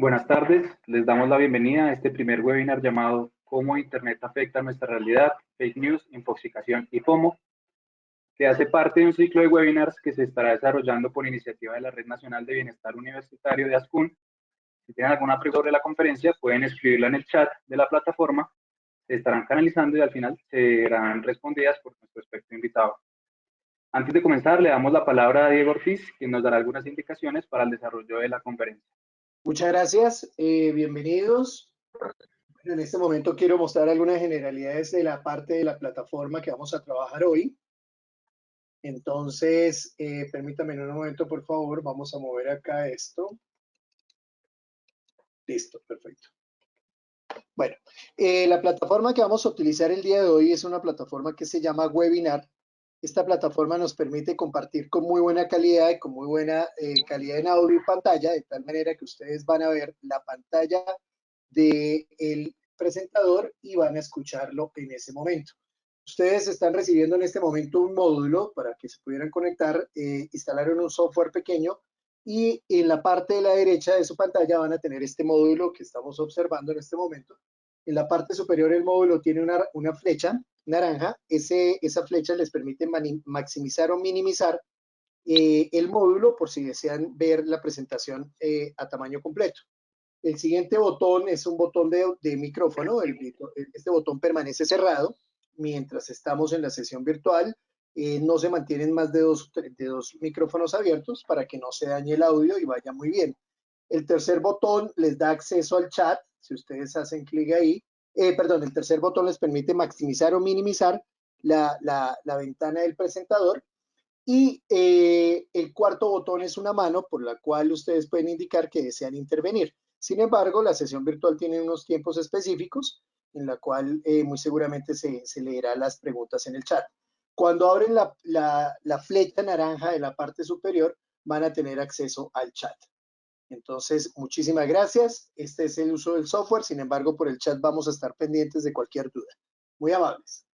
Buenas tardes, les damos la bienvenida a este primer webinar llamado ¿Cómo Internet afecta nuestra realidad? Fake News, Infoxicación y FOMO, que hace parte de un ciclo de webinars que se estará desarrollando por iniciativa de la Red Nacional de Bienestar Universitario de ASCUN. Si tienen alguna pregunta sobre la conferencia, pueden escribirla en el chat de la plataforma, se estarán canalizando y al final serán respondidas por nuestro experto invitado. Antes de comenzar, le damos la palabra a Diego Ortiz, quien nos dará algunas indicaciones para el desarrollo de la conferencia. Muchas gracias, bienvenidos. En este momento quiero mostrar algunas generalidades de la parte de la plataforma que vamos a trabajar hoy. Entonces, permítanme un momento, por favor. Vamos a mover acá esto. Listo, perfecto. Bueno, la plataforma que vamos a utilizar el día de hoy es una plataforma que se llama Webinar. Esta plataforma nos permite compartir con muy buena calidad y con muy buena calidad en audio y pantalla, de tal manera que ustedes van a ver la pantalla del presentador y van a escucharlo en ese momento. Ustedes están recibiendo en este momento un módulo para que se pudieran conectar, instalaron un software pequeño y en la parte de la derecha de su pantalla van a tener este módulo que estamos observando en este momento. En la parte superior el módulo tiene una flecha naranja. Esa flecha les permite maximizar o minimizar el módulo por si desean ver la presentación a tamaño completo. El siguiente botón es un botón de micrófono. Este botón permanece cerrado mientras estamos en la sesión virtual. No se mantienen más de dos micrófonos abiertos para que no se dañe el audio y vaya muy bien. El tercer botón les da acceso al chat. Si ustedes hacen clic ahí, el tercer botón les permite maximizar o minimizar la ventana del presentador. Y el cuarto botón es una mano por la cual ustedes pueden indicar que desean intervenir. Sin embargo, la sesión virtual tiene unos tiempos específicos en la cual muy seguramente se leerá las preguntas en el chat. Cuando abren la flecha naranja de la parte superior, van a tener acceso al chat. Entonces, muchísimas gracias. Este es el uso del software. Sin embargo, por el chat vamos a estar pendientes de cualquier duda. Muy amables.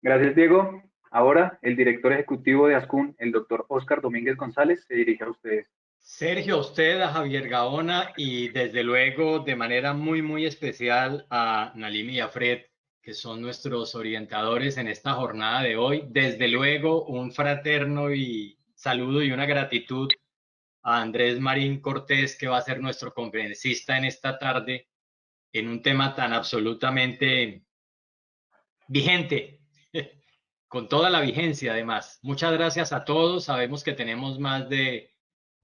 Gracias, Diego. Ahora, el director ejecutivo de ASCUN, el doctor Óscar Domínguez González, se dirige a ustedes. Sergio, a usted, a Javier Gaona y desde luego de manera muy especial a Nalimi y a Fred, que son nuestros orientadores en esta jornada de hoy. Desde luego un fraterno y saludo y una gratitud a Andrés Marín Cortés, que va a ser nuestro conferencista en esta tarde en un tema tan absolutamente vigente, con toda la vigencia además. Muchas gracias a todos. Sabemos que tenemos más de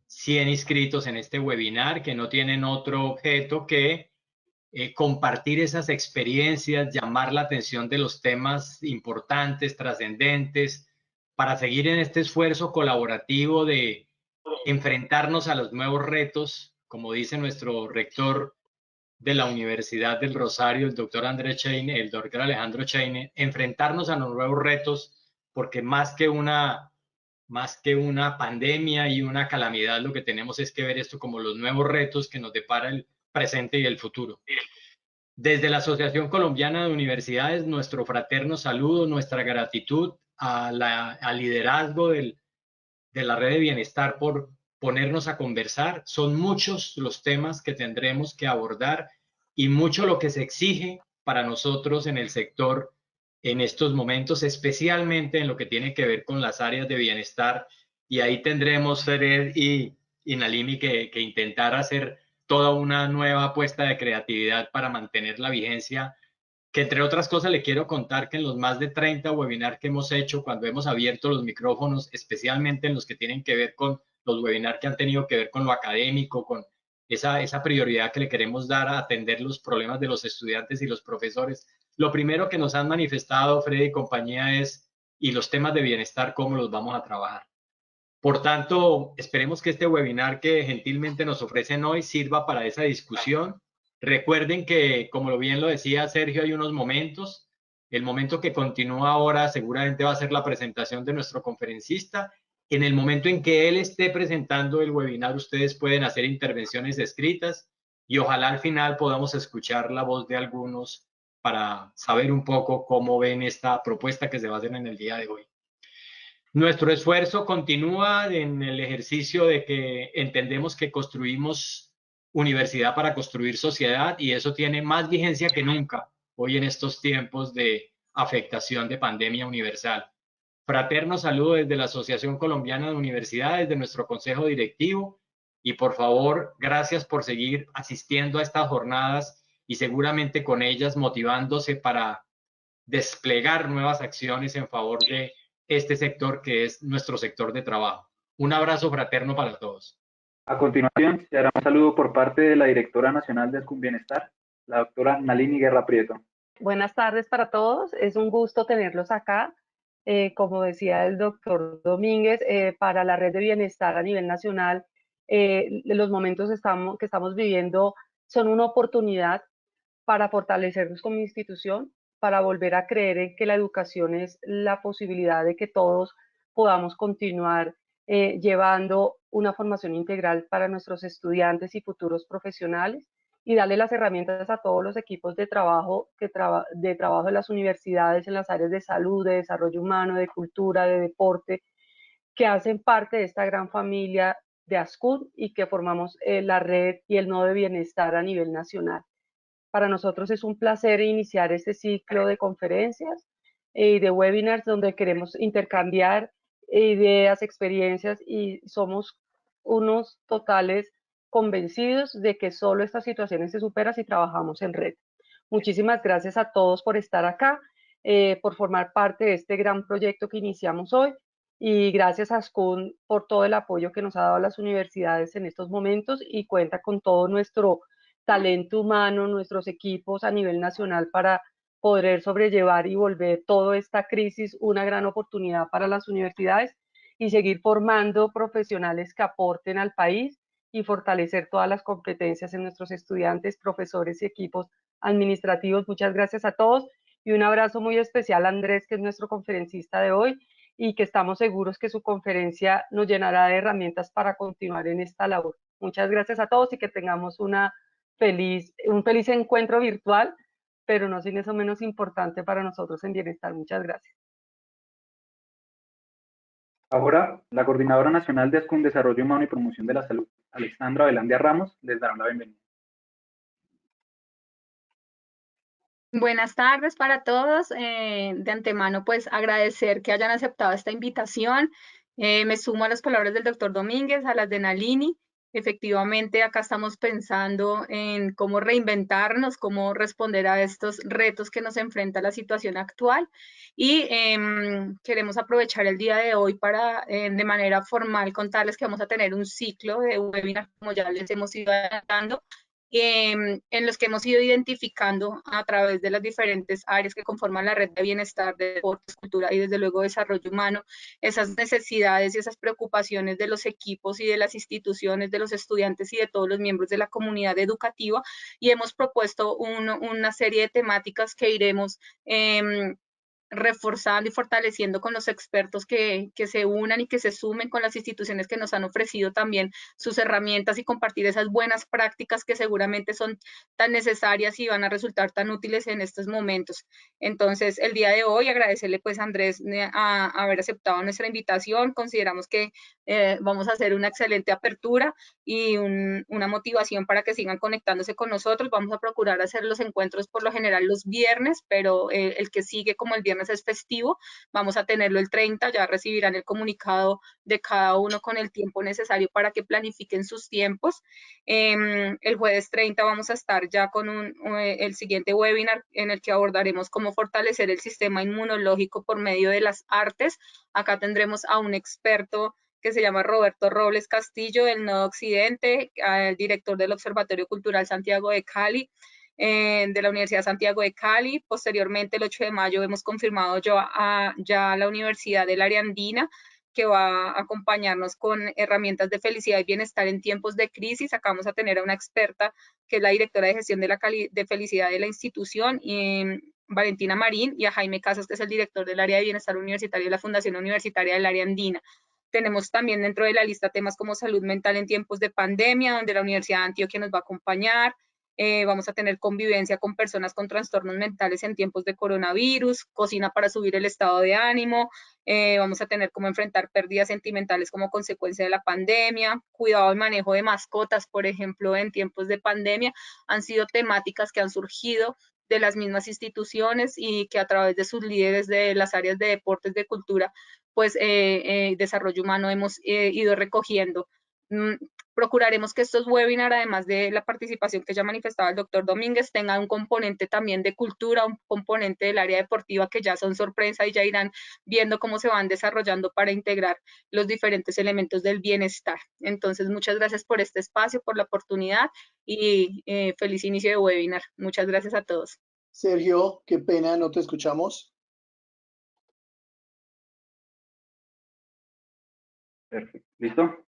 100 inscritos en este webinar que no tienen otro objeto que compartir esas experiencias, llamar la atención de los temas importantes, trascendentes, para seguir en este esfuerzo colaborativo de enfrentarnos a los nuevos retos, como dice nuestro rector de la Universidad del Rosario, el doctor Andrés Cheine, el doctor Alejandro Cheine, enfrentarnos a los nuevos retos, porque más que una pandemia y una calamidad, lo que tenemos es que ver esto como los nuevos retos que nos depara el presente y el futuro. Desde la Asociación Colombiana de Universidades, nuestro fraterno saludo, nuestra gratitud al liderazgo de la red de bienestar por ponernos a conversar. Son muchos los temas que tendremos que abordar y mucho lo que se exige para nosotros en el sector en estos momentos, especialmente en lo que tiene que ver con las áreas de bienestar. Y ahí tendremos, Fred y Nalimi, que intentar hacer toda una nueva apuesta de creatividad para mantener la vigencia, que entre otras cosas le quiero contar que en los más de 30 webinars que hemos hecho, cuando hemos abierto los micrófonos, especialmente en los que tienen que ver con los webinars que han tenido que ver con lo académico, con esa prioridad que le queremos dar a atender los problemas de los estudiantes y los profesores, lo primero que nos han manifestado Freddy y compañía es, ¿y los temas de bienestar cómo los vamos a trabajar? Por tanto, esperemos que este webinar que gentilmente nos ofrecen hoy sirva para esa discusión. Recuerden que, como bien lo decía Sergio, hay unos momentos. El momento que continúa ahora seguramente va a ser la presentación de nuestro conferencista. En el momento en que él esté presentando el webinar, ustedes pueden hacer intervenciones escritas y ojalá al final podamos escuchar la voz de algunos para saber un poco cómo ven esta propuesta que se va a hacer en el día de hoy. Nuestro esfuerzo continúa en el ejercicio de que entendemos que construimos universidad para construir sociedad, y eso tiene más vigencia que nunca hoy en estos tiempos de afectación de pandemia universal. Fraterno saludo desde la Asociación Colombiana de Universidades, de nuestro consejo directivo, y por favor, gracias por seguir asistiendo a estas jornadas y seguramente con ellas motivándose para desplegar nuevas acciones en favor de este sector que es nuestro sector de trabajo. Un abrazo fraterno para todos. A continuación, se hará un saludo por parte de la directora nacional de Ascun-Bienestar, la doctora Nalini Guerra Prieto. Buenas tardes para todos, es un gusto tenerlos acá. Como decía el doctor Domínguez, para la red de bienestar a nivel nacional, los momentos que estamos viviendo son una oportunidad para fortalecernos como institución, para volver a creer en que la educación es la posibilidad de que todos podamos continuar llevando una formación integral para nuestros estudiantes y futuros profesionales, y darle las herramientas a todos los equipos de trabajo de las universidades en las áreas de salud, de desarrollo humano, de cultura, de deporte, que hacen parte de esta gran familia de ASCUD y que formamos la red y el nodo de bienestar a nivel nacional. Para nosotros es un placer iniciar este ciclo de conferencias y de webinars donde queremos intercambiar ideas, experiencias, y somos unos totales convencidos de que solo estas situaciones se superan si trabajamos en red. Muchísimas gracias a todos por estar acá, por formar parte de este gran proyecto que iniciamos hoy, y gracias a ASCUN por todo el apoyo que nos ha dado a las universidades en estos momentos, y cuenta con todo nuestro talento humano, nuestros equipos a nivel nacional para poder sobrellevar y volver toda esta crisis una gran oportunidad para las universidades y seguir formando profesionales que aporten al país y fortalecer todas las competencias en nuestros estudiantes, profesores y equipos administrativos. Muchas gracias a todos y un abrazo muy especial a Andrés, que es nuestro conferencista de hoy, y que estamos seguros que su conferencia nos llenará de herramientas para continuar en esta labor. Muchas gracias a todos y que tengamos un feliz encuentro virtual, pero no sin eso menos importante para nosotros en bienestar. Muchas gracias. Ahora, la Coordinadora Nacional de ASCUN Desarrollo Humano y Promoción de la Salud, Alexandra Velandia Ramos, les dará la bienvenida. Buenas tardes para todos. De antemano, pues agradecer que hayan aceptado esta invitación. Me sumo a las palabras del doctor Domínguez, a las de Nalini. Efectivamente, acá estamos pensando en cómo reinventarnos, cómo responder a estos retos que nos enfrenta la situación actual, y queremos aprovechar el día de hoy para, de manera formal, contarles que vamos a tener un ciclo de webinars, como ya les hemos ido adelantando, en los que hemos ido identificando a través de las diferentes áreas que conforman la red de bienestar, de deportes, cultura y desde luego desarrollo humano, esas necesidades y esas preocupaciones de los equipos y de las instituciones, de los estudiantes y de todos los miembros de la comunidad educativa, y hemos propuesto una serie de temáticas que iremos reforzando y fortaleciendo con los expertos que se unan y que se sumen con las instituciones que nos han ofrecido también sus herramientas, y compartir esas buenas prácticas que seguramente son tan necesarias y van a resultar tan útiles en estos momentos. Entonces, el día de hoy, agradecerle pues a Andrés a haber aceptado nuestra invitación. Consideramos que vamos a hacer una excelente apertura y una motivación para que sigan conectándose con nosotros. Vamos a procurar hacer los encuentros por lo general los viernes, pero el que sigue, como el viernes es festivo, vamos a tenerlo el 30, ya recibirán el comunicado de cada uno con el tiempo necesario para que planifiquen sus tiempos. El jueves 30 vamos a estar ya con el siguiente webinar en el que abordaremos cómo fortalecer el sistema inmunológico por medio de las artes. Acá tendremos a un experto que se llama Roberto Robles Castillo, del Nodo Occidente, el director del Observatorio Cultural Santiago de Cali, de la Universidad Santiago de Cali. Posteriormente, el 8 de mayo, hemos confirmado ya la Universidad del Área Andina, que va a acompañarnos con herramientas de felicidad y bienestar en tiempos de crisis. Acá vamos a tener a una experta que es la directora de gestión de felicidad de la institución, Valentina Marín, y a Jaime Casas, que es el director del área de bienestar universitario de la Fundación Universitaria del Área Andina. Tenemos también dentro de la lista temas como salud mental en tiempos de pandemia, donde la Universidad de Antioquia nos va a acompañar, vamos a tener convivencia con personas con trastornos mentales en tiempos de coronavirus, cocina para subir el estado de ánimo, vamos a tener cómo enfrentar pérdidas sentimentales como consecuencia de la pandemia, cuidado y manejo de mascotas, por ejemplo, en tiempos de pandemia, han sido temáticas que han surgido de las mismas instituciones y que a través de sus líderes de las áreas de deportes, de cultura, pues desarrollo humano hemos ido recogiendo. Procuraremos que estos webinars, además de la participación que ya manifestaba el doctor Domínguez, tengan un componente también de cultura, un componente del área deportiva que ya son sorpresa y ya irán viendo cómo se van desarrollando para integrar los diferentes elementos del bienestar. Entonces, muchas gracias por este espacio, por la oportunidad y feliz inicio de webinar. Muchas gracias a todos. Sergio, qué pena, no te escuchamos. Perfecto. ¿Listo?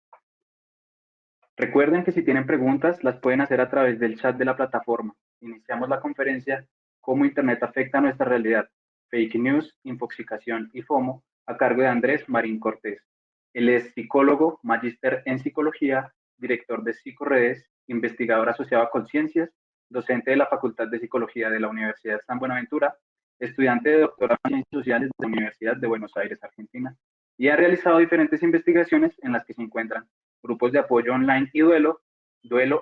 Recuerden que si tienen preguntas, las pueden hacer a través del chat de la plataforma. Iniciamos la conferencia ¿Cómo Internet afecta a nuestra realidad? Fake News, Infoxicación y FOMO, a cargo de Andrés Marín Cortés. Él es psicólogo, magíster en psicología, director de Psicoredes, investigador asociado a Conciencias, docente de la Facultad de Psicología de la Universidad San Buenaventura, estudiante de doctorado en Ciencias Sociales de la Universidad de Buenos Aires, Argentina, y ha realizado diferentes investigaciones en las que se encuentran grupos de apoyo online y duelo,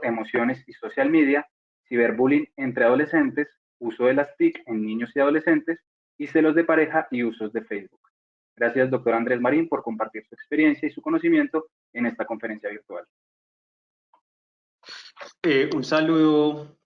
emociones y social media, ciberbullying entre adolescentes, uso de las TIC en niños y adolescentes, y celos de pareja y usos de Facebook. Gracias, doctor Andrés Marín, por compartir su experiencia y su conocimiento en esta conferencia virtual. Un saludo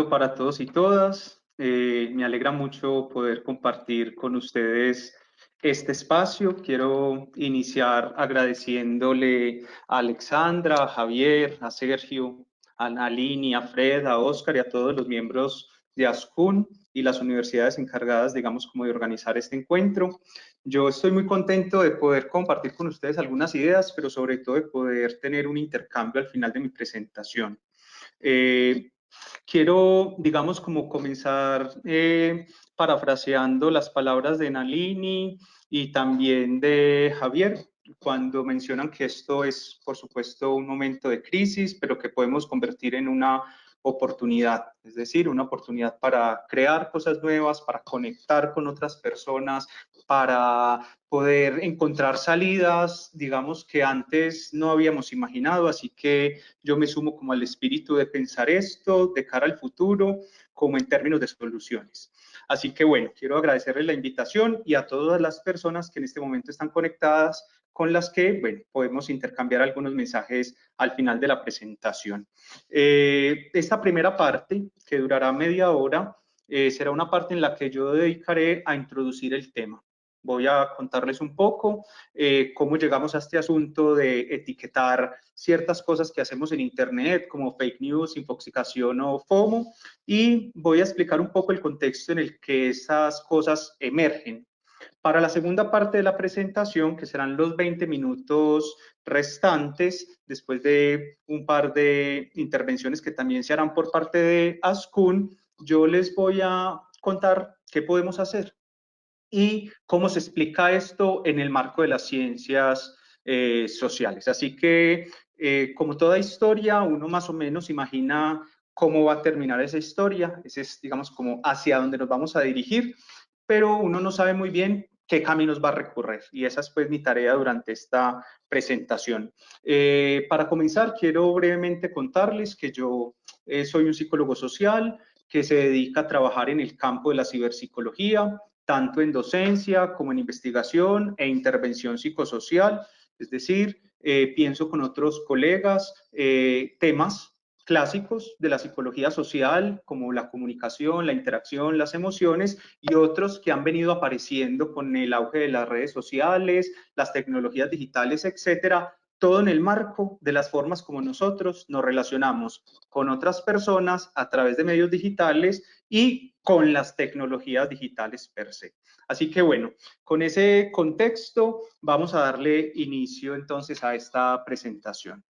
para todos y todas. Me alegra mucho poder compartir con ustedes este espacio. Quiero iniciar agradeciéndole a Alexandra, a Javier, a Sergio, a Nalini, a Fred, a Oscar y a todos los miembros de ASCUN y las universidades encargadas, digamos, como de organizar este encuentro. Yo estoy muy contento de poder compartir con ustedes algunas ideas, pero sobre todo de poder tener un intercambio al final de mi presentación. Quiero, digamos, como comenzar parafraseando las palabras de Nalini y también de Javier, cuando mencionan que esto es, por supuesto, un momento de crisis, pero que podemos convertir en una oportunidad, es decir, una oportunidad para crear cosas nuevas, para conectar con otras personas, para poder encontrar salidas, digamos, que antes no habíamos imaginado. Así que yo me sumo como al espíritu de pensar esto de cara al futuro, como en términos de soluciones. Así que bueno, quiero agradecerles la invitación y a todas las personas que en este momento están conectadas, con las que, bueno, podemos intercambiar algunos mensajes al final de la presentación. Esta primera parte, que durará media hora, será una parte en la que yo dedicaré a introducir el tema. Voy a contarles un poco cómo llegamos a este asunto de etiquetar ciertas cosas que hacemos en Internet, como fake news, infoxicación o FOMO, y voy a explicar un poco el contexto en el que esas cosas emergen. Para la segunda parte de la presentación, que serán los 20 minutos restantes, después de un par de intervenciones que también se harán por parte de ASCUN, yo les voy a contar qué podemos hacer y cómo se explica esto en el marco de las ciencias sociales. Así que, como toda historia, uno más o menos imagina cómo va a terminar esa historia, ese es, digamos, como hacia dónde nos vamos a dirigir, pero uno no sabe muy bien qué caminos va a recorrer, y esa es pues mi tarea durante esta presentación. Para comenzar, quiero brevemente contarles que yo soy un psicólogo social que se dedica a trabajar en el campo de la ciberpsicología, tanto en docencia como en investigación e intervención psicosocial, es decir, pienso con otros colegas temas clásicos de la psicología social, como la comunicación, la interacción, las emociones, y otros que han venido apareciendo con el auge de las redes sociales, las tecnologías digitales, etcétera, todo en el marco de las formas como nosotros nos relacionamos con otras personas a través de medios digitales y con las tecnologías digitales per se. Así que bueno, con ese contexto vamos a darle inicio entonces a esta presentación.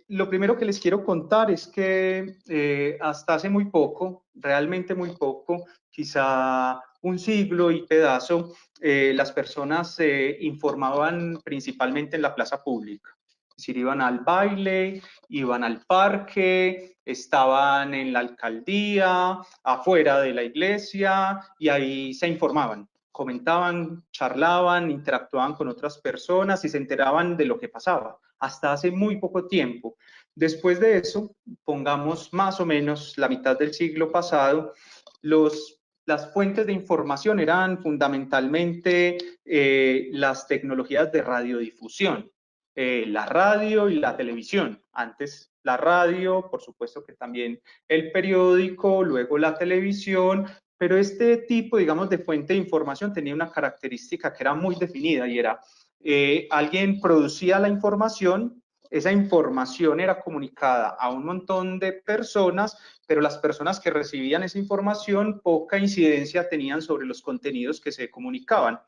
Lo primero que les quiero contar es que hasta hace muy poco, realmente muy poco, quizá un siglo y pedazo, las personas se informaban principalmente en la plaza pública. Es decir, iban al baile, iban al parque, estaban en la alcaldía, afuera de la iglesia, y ahí se informaban, comentaban, charlaban, interactuaban con otras personas y se enteraban de lo que pasaba, hasta hace muy poco tiempo. Después de eso, pongamos más o menos la mitad del siglo pasado, las fuentes de información eran fundamentalmente las tecnologías de radiodifusión, la radio y la televisión. Antes la radio, por supuesto que también el periódico, luego la televisión, pero este tipo, digamos, de fuente de información tenía una característica que era muy definida y era, alguien producía la información, esa información era comunicada a un montón de personas, pero las personas que recibían esa información poca incidencia tenían sobre los contenidos que se comunicaban.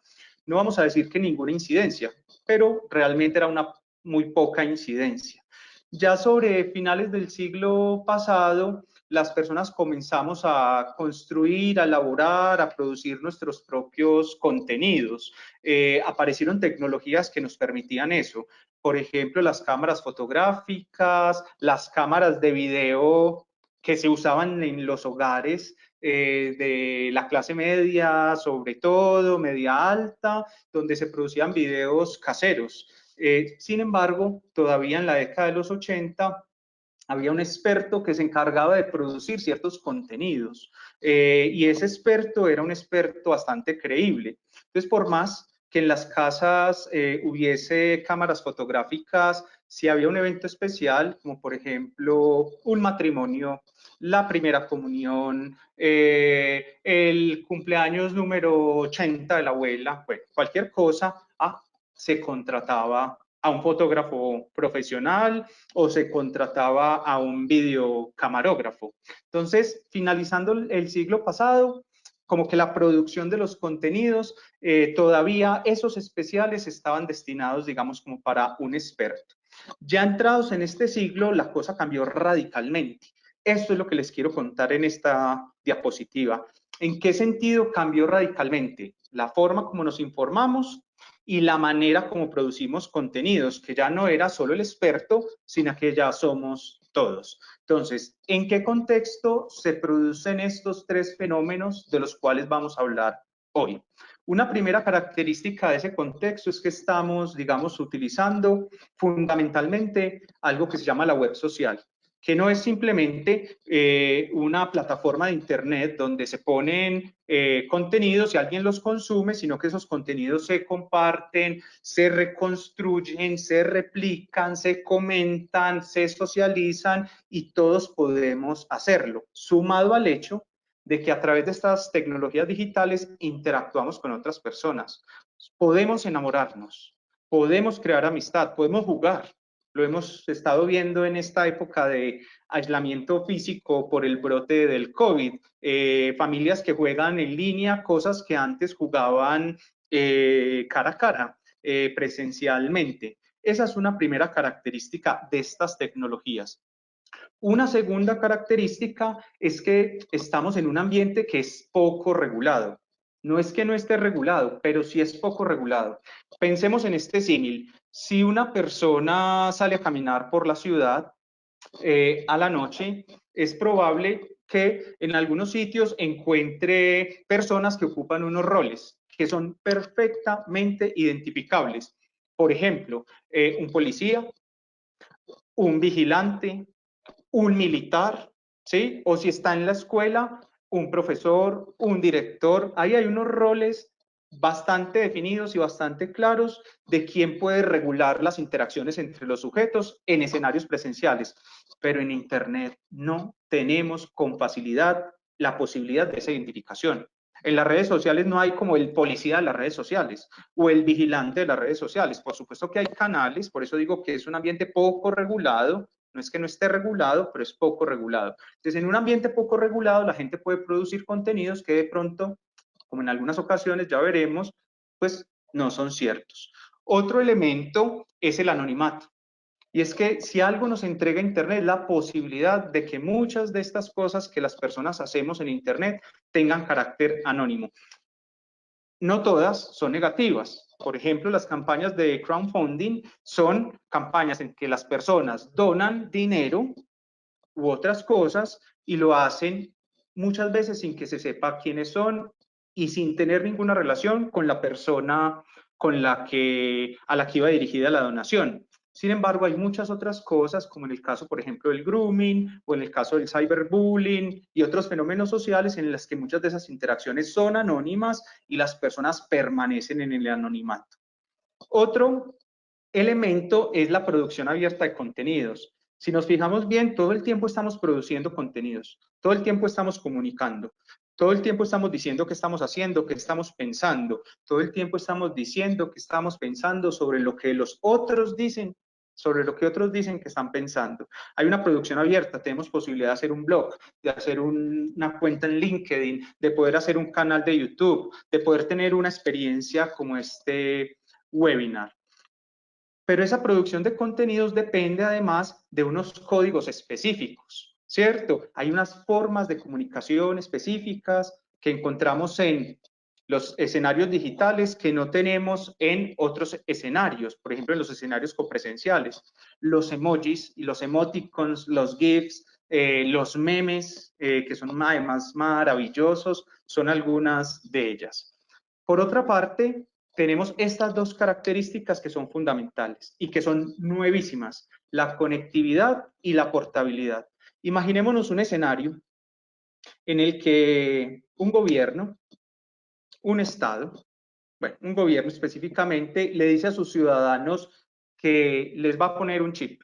No vamos a decir que ninguna incidencia, pero realmente era una muy poca incidencia. Ya sobre finales del siglo pasado, las personas comenzamos a construir, a elaborar, a producir nuestros propios contenidos. Aparecieron tecnologías que nos permitían eso. Por ejemplo, las cámaras fotográficas, las cámaras de video que se usaban en los hogares de la clase media, sobre todo, media alta, donde se producían videos caseros. Sin embargo, todavía en la década de los 80 había un experto que se encargaba de producir ciertos contenidos y ese experto era un experto bastante creíble. Entonces, por más que en las casas hubiese cámaras fotográficas, si había un evento especial, como por ejemplo un matrimonio, la primera comunión, el cumpleaños número 80 de la abuela, bueno, cualquier cosa, se contrataba a un fotógrafo profesional o se contrataba a un videocamarógrafo. Entonces, finalizando el siglo pasado, como que la producción de los contenidos, todavía esos especiales estaban destinados, digamos, como para un experto. Ya entrados en este siglo, la cosa cambió radicalmente. Esto es lo que les quiero contar en esta diapositiva. ¿En qué sentido cambió radicalmente? La forma como nos informamos y la manera como producimos contenidos, que ya no era solo el experto, sino que ya somos todos. Entonces, ¿en qué contexto se producen estos tres fenómenos de los cuales vamos a hablar hoy? Una primera característica de ese contexto es que estamos, digamos, utilizando fundamentalmente algo que se llama la web social, que no es simplemente una plataforma de internet donde se ponen contenidos y alguien los consume, sino que esos contenidos se comparten, se reconstruyen, se replican, se comentan, se socializan y todos podemos hacerlo, sumado al hecho de que a través de estas tecnologías digitales interactuamos con otras personas. Podemos enamorarnos, podemos crear amistad, podemos jugar. Lo hemos estado viendo en esta época de aislamiento físico por el brote del COVID. Familias que juegan en línea, cosas que antes jugaban cara a cara, presencialmente. Esa es una primera característica de estas tecnologías. Una segunda característica es que estamos en un ambiente que es poco regulado. No es que no esté regulado, pero sí es poco regulado. Pensemos en este símil. Si una persona sale a caminar por la ciudad a la noche, es probable que en algunos sitios encuentre personas que ocupan unos roles que son perfectamente identificables. Por ejemplo, un policía, un vigilante, un militar, ¿sí? O si está en la escuela, un profesor, un director. Ahí hay unos roles bastante definidos y bastante claros de quién puede regular las interacciones entre los sujetos en escenarios presenciales. Pero en Internet no tenemos con facilidad la posibilidad de esa identificación. En las redes sociales no hay como el policía de las redes sociales o el vigilante de las redes sociales. Por supuesto que hay canales, por eso digo que es un ambiente poco regulado. No es que no esté regulado, pero es poco regulado. Entonces, en un ambiente poco regulado, la gente puede producir contenidos que de pronto, como en algunas ocasiones ya veremos, pues no son ciertos. Otro elemento es el anonimato. Y es que si algo nos entrega Internet, la posibilidad de que muchas de estas cosas que las personas hacemos en Internet tengan carácter anónimo. No todas son negativas. Por ejemplo, las campañas de crowdfunding son campañas en que las personas donan dinero u otras cosas y lo hacen muchas veces sin que se sepa quiénes son y sin tener ninguna relación con la persona a la que iba dirigida la donación. Sin embargo, hay muchas otras cosas, como en el caso, por ejemplo, del grooming o en el caso del cyberbullying y otros fenómenos sociales en los que muchas de esas interacciones son anónimas y las personas permanecen en el anonimato. Otro elemento es la producción abierta de contenidos. Si nos fijamos bien, todo el tiempo estamos produciendo contenidos, todo el tiempo estamos comunicando, todo el tiempo estamos diciendo qué estamos haciendo, qué estamos pensando, todo el tiempo estamos diciendo que estamos pensando sobre lo que los otros dicen, sobre lo que otros dicen que están pensando. Hay una producción abierta, tenemos posibilidad de hacer un blog, de hacer una cuenta en LinkedIn, de poder hacer un canal de YouTube, de poder tener una experiencia como este webinar. Pero esa producción de contenidos depende además de unos códigos específicos, ¿cierto? Hay unas formas de comunicación específicas que encontramos en los escenarios digitales que no tenemos en otros escenarios, por ejemplo, en los escenarios copresenciales. Los emojis y los emoticons, los GIFs, los memes, que son además maravillosos, son algunas de ellas. Por otra parte, tenemos estas dos características que son fundamentales y que son nuevísimas, la conectividad y la portabilidad. Imaginémonos un escenario en el que un gobierno, un Estado, bueno, un gobierno específicamente, le dice a sus ciudadanos que les va a poner un chip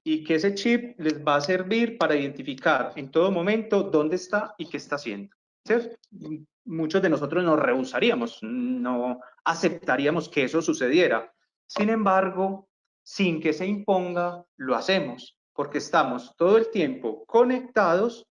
y que ese chip les va a servir para identificar en todo momento dónde está y qué está haciendo, ¿cierto? Muchos de nosotros nos rehusaríamos, no aceptaríamos que eso sucediera. Sin embargo, sin que se imponga, lo hacemos, porque estamos todo el tiempo conectados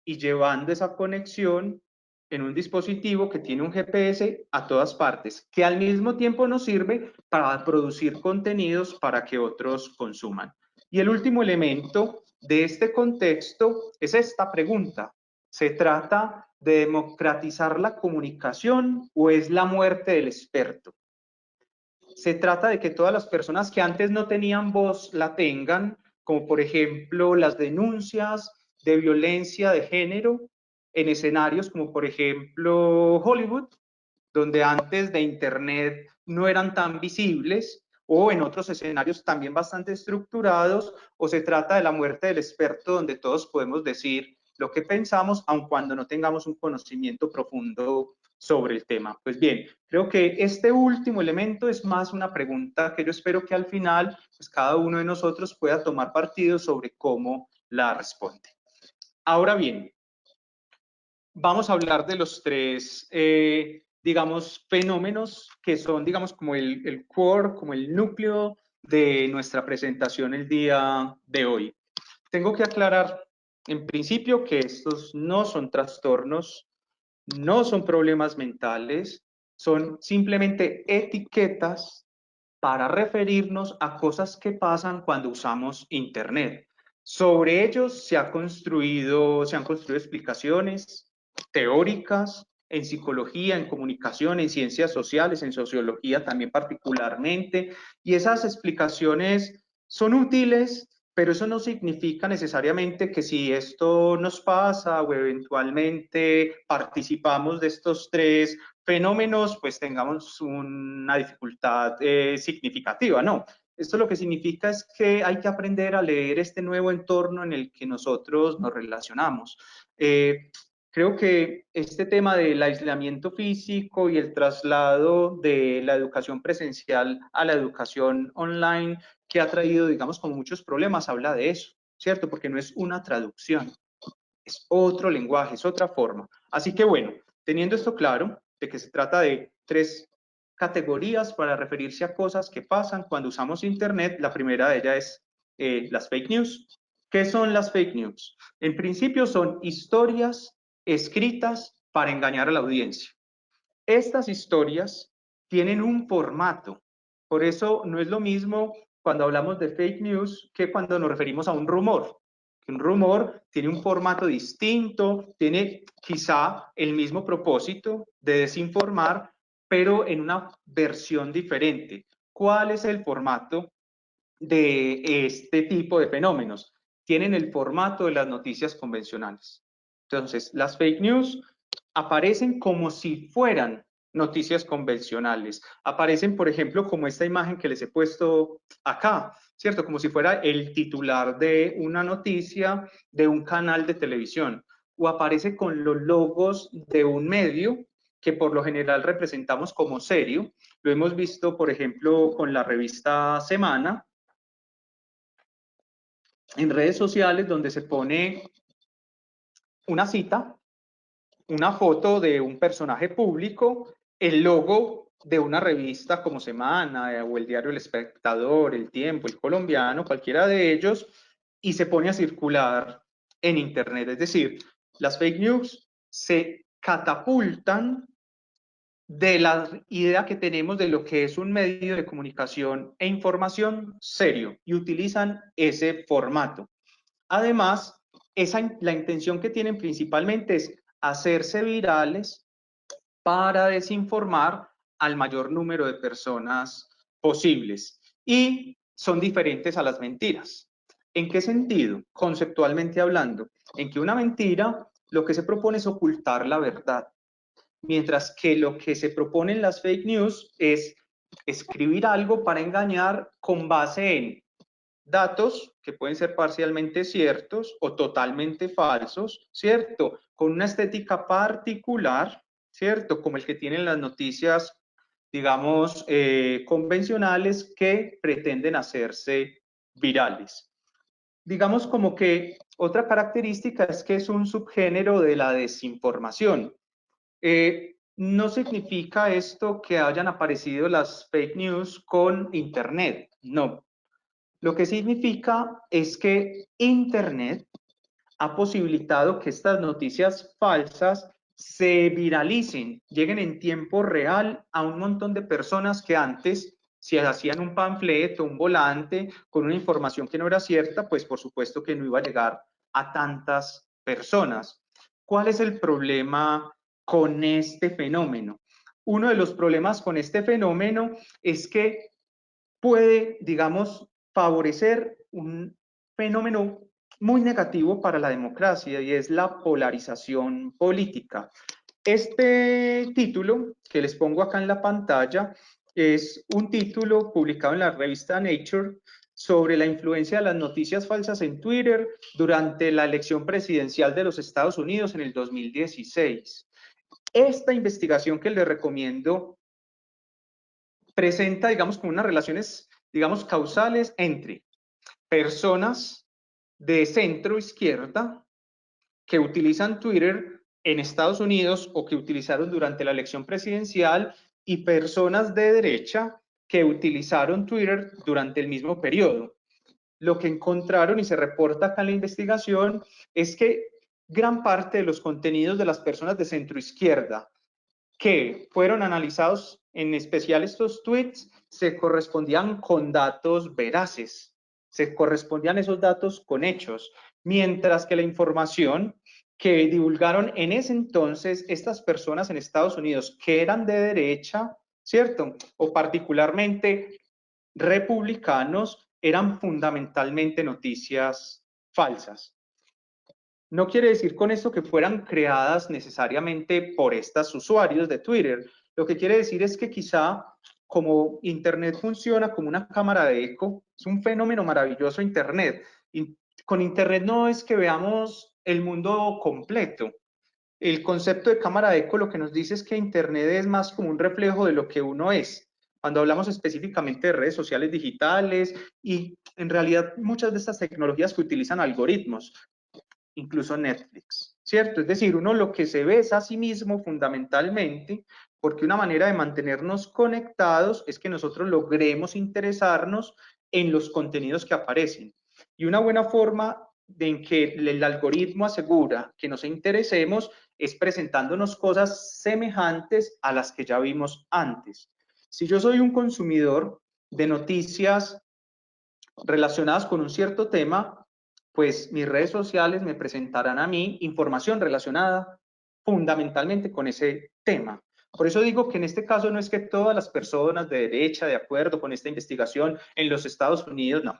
y llevando esa conexión en un dispositivo que tiene un GPS a todas partes, que al mismo tiempo nos sirve para producir contenidos para que otros consuman. Y el último elemento de este contexto es esta pregunta. ¿Se trata de democratizar la comunicación o es la muerte del experto? Se trata de que todas las personas que antes no tenían voz la tengan, como por ejemplo las denuncias de violencia de género en escenarios como por ejemplo Hollywood, donde antes de Internet no eran tan visibles, o en otros escenarios también bastante estructurados, o se trata de la muerte del experto, donde todos podemos decir lo que pensamos, aun cuando no tengamos un conocimiento profundo sobre el tema. Pues bien, creo que este último elemento es más una pregunta que yo espero que al final pues cada uno de nosotros pueda tomar partido sobre cómo la responde. Ahora bien, vamos a hablar de los tres, digamos, fenómenos que son, digamos, como el core, como el núcleo de nuestra presentación el día de hoy. Tengo que aclarar, en principio, que estos no son trastornos, no son problemas mentales, son simplemente etiquetas para referirnos a cosas que pasan cuando usamos Internet. Sobre ellos se han construido explicaciones teóricas en psicología, en comunicación, en ciencias sociales, en sociología también particularmente, y esas explicaciones son útiles, pero eso no significa necesariamente que si esto nos pasa o eventualmente participamos de estos tres fenómenos, pues tengamos una dificultad significativa, no. Esto lo que significa es que hay que aprender a leer este nuevo entorno en el que nosotros nos relacionamos. Creo que este tema del aislamiento físico y el traslado de la educación presencial a la educación online, que ha traído, digamos, como muchos problemas, habla de eso, ¿cierto? Porque no es una traducción, es otro lenguaje, es otra forma. Así que bueno, teniendo esto claro, de que se trata de tres categorías para referirse a cosas que pasan cuando usamos Internet, la primera de ellas es las fake news. ¿Qué son las fake news? En principio son historias escritas para engañar a la audiencia. Estas historias tienen un formato, por eso no es lo mismo cuando hablamos de fake news que cuando nos referimos a un rumor. Un rumor tiene un formato distinto, tiene quizá el mismo propósito de desinformar, pero en una versión diferente. ¿Cuál es el formato de este tipo de fenómenos? Tienen el formato de las noticias convencionales. Entonces, las fake news aparecen como si fueran noticias convencionales. Aparecen, por ejemplo, como esta imagen que les he puesto acá, ¿cierto? Como si fuera el titular de una noticia de un canal de televisión. O aparece con los logos de un medio que por lo general representamos como serio. Lo hemos visto, por ejemplo, con la revista Semana, en redes sociales, donde se pone una cita, una foto de un personaje público, el logo de una revista como Semana o el diario El Espectador, El Tiempo, El Colombiano, cualquiera de ellos, y se pone a circular en Internet. Es decir, las fake news se catapultan de la idea que tenemos de lo que es un medio de comunicación e información serio y utilizan ese formato. Además, la intención que tienen principalmente es hacerse virales para desinformar al mayor número de personas posibles. Y son diferentes a las mentiras. ¿En qué sentido? Conceptualmente hablando, en que una mentira lo que se propone es ocultar la verdad, mientras que lo que se propone en las fake news es escribir algo para engañar con base en datos que pueden ser parcialmente ciertos o totalmente falsos, ¿cierto? Con una estética particular, ¿cierto? Como el que tienen las noticias, digamos, convencionales que pretenden hacerse virales. Digamos como que otra característica es que es un subgénero de la desinformación. No significa esto que hayan aparecido las fake news con Internet, no. Lo que significa es que Internet ha posibilitado que estas noticias falsas se viralicen, lleguen en tiempo real a un montón de personas que antes, si hacían un panfleto, un volante con una información que no era cierta, pues por supuesto que no iba a llegar a tantas personas. ¿Cuál es el problema con este fenómeno? Uno de los problemas con este fenómeno es que puede, digamos, favorecer un fenómeno muy negativo para la democracia y es la polarización política. Este título que les pongo acá en la pantalla es un título publicado en la revista Nature sobre la influencia de las noticias falsas en Twitter durante la elección presidencial de los Estados Unidos en el 2016. Esta investigación que les recomiendo presenta, digamos, como unas relaciones, digamos, causales entre personas de centro izquierda que utilizan Twitter en Estados Unidos o que utilizaron durante la elección presidencial y personas de derecha que utilizaron Twitter durante el mismo periodo. Lo que encontraron y se reporta acá en la investigación es que gran parte de los contenidos de las personas de centro izquierda que fueron analizados, en especial estos tweets, se correspondían con datos veraces, se correspondían esos datos con hechos, mientras que la información que divulgaron en ese entonces estas personas en Estados Unidos que eran de derecha, ¿cierto? O particularmente republicanos, eran fundamentalmente noticias falsas. No quiere decir con esto que fueran creadas necesariamente por estos usuarios de Twitter. Lo que quiere decir es que quizá como Internet funciona como una cámara de eco, es un fenómeno maravilloso Internet. Y con Internet no es que veamos el mundo completo. El concepto de cámara de eco lo que nos dice es que Internet es más como un reflejo de lo que uno es. Cuando hablamos específicamente de redes sociales digitales y en realidad muchas de estas tecnologías que utilizan algoritmos, incluso Netflix, ¿cierto? Es decir, uno lo que se ve es a sí mismo fundamentalmente, porque una manera de mantenernos conectados es que nosotros logremos interesarnos en los contenidos que aparecen. Y una buena forma en que el algoritmo asegura que nos interesemos es presentándonos cosas semejantes a las que ya vimos antes. Si yo soy un consumidor de noticias relacionadas con un cierto tema, pues mis redes sociales me presentarán a mí información relacionada fundamentalmente con ese tema. Por eso digo que en este caso no es que todas las personas de derecha, de acuerdo con esta investigación en los Estados Unidos, no,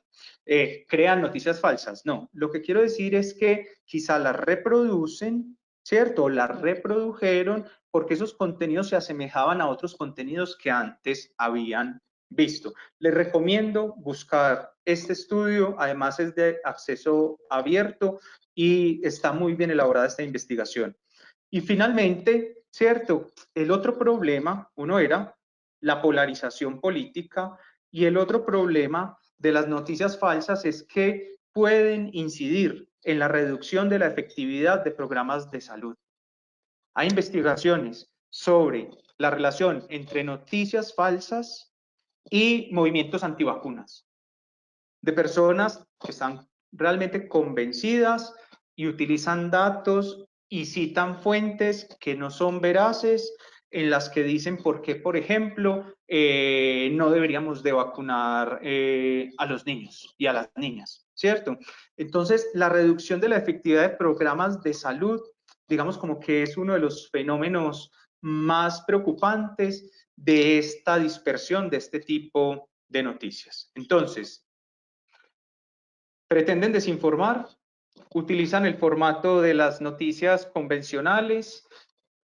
crean noticias falsas. No, lo que quiero decir es que quizá las reproducen, ¿cierto? Las reprodujeron porque esos contenidos se asemejaban a otros contenidos que antes habían visto. Les recomiendo buscar este estudio, además es de acceso abierto y está muy bien elaborada esta investigación. Y finalmente, ¿cierto? El otro problema, uno era la polarización política y el otro problema de las noticias falsas es que pueden incidir en la reducción de la efectividad de programas de salud. Hay investigaciones sobre la relación entre noticias falsas y movimientos antivacunas, de personas que están realmente convencidas y utilizan datos y citan fuentes que no son veraces, en las que dicen por qué, por ejemplo, no deberíamos de vacunar a los niños y a las niñas, ¿cierto? Entonces, la reducción de la efectividad de programas de salud, digamos como que es uno de los fenómenos más preocupantes de esta dispersión de este tipo de noticias. Entonces, pretenden desinformar, utilizan el formato de las noticias convencionales,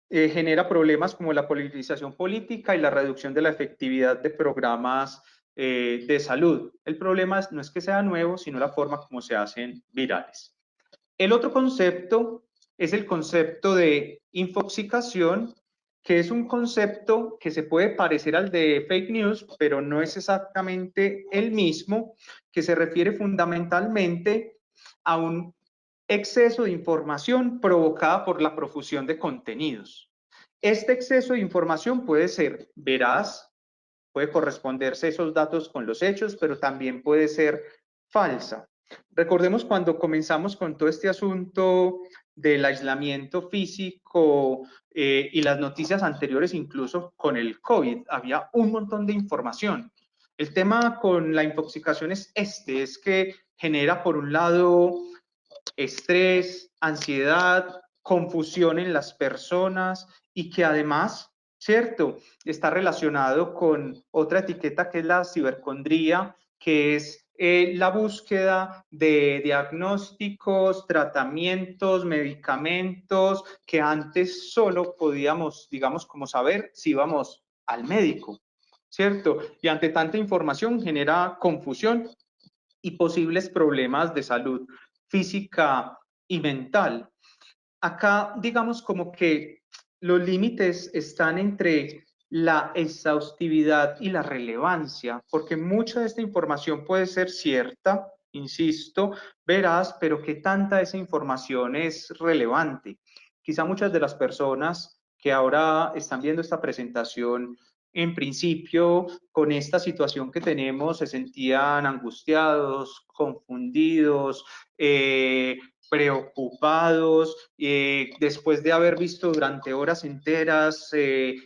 genera problemas como la polarización política y la reducción de la efectividad de programas de salud. El problema no es que sea nuevo, sino la forma como se hacen virales. El otro concepto es el concepto de infoxicación, que es un concepto que se puede parecer al de fake news, pero no es exactamente el mismo, que se refiere fundamentalmente a un exceso de información provocada por la profusión de contenidos. Este exceso de información puede ser veraz, puede corresponderse esos datos con los hechos, pero también puede ser falsa. Recordemos cuando comenzamos con todo este asunto del aislamiento físico y las noticias anteriores, incluso con el COVID, había un montón de información. El tema con la infoxicación es que genera por un lado estrés, ansiedad, confusión en las personas y que además, ¿cierto?, está relacionado con otra etiqueta que es la cibercondría, que es la búsqueda de diagnósticos, tratamientos, medicamentos, que antes solo podíamos, digamos, como saber si íbamos al médico, ¿cierto? Y ante tanta información genera confusión y posibles problemas de salud física y mental. Acá, digamos, como que los límites están entre la exhaustividad y la relevancia, porque mucha de esta información puede ser cierta, insisto, veraz, pero ¿qué tanta de esa información es relevante? Quizá muchas de las personas que ahora están viendo esta presentación, en principio, con esta situación que tenemos, se sentían angustiados, confundidos, preocupados, después de haber visto durante horas enteras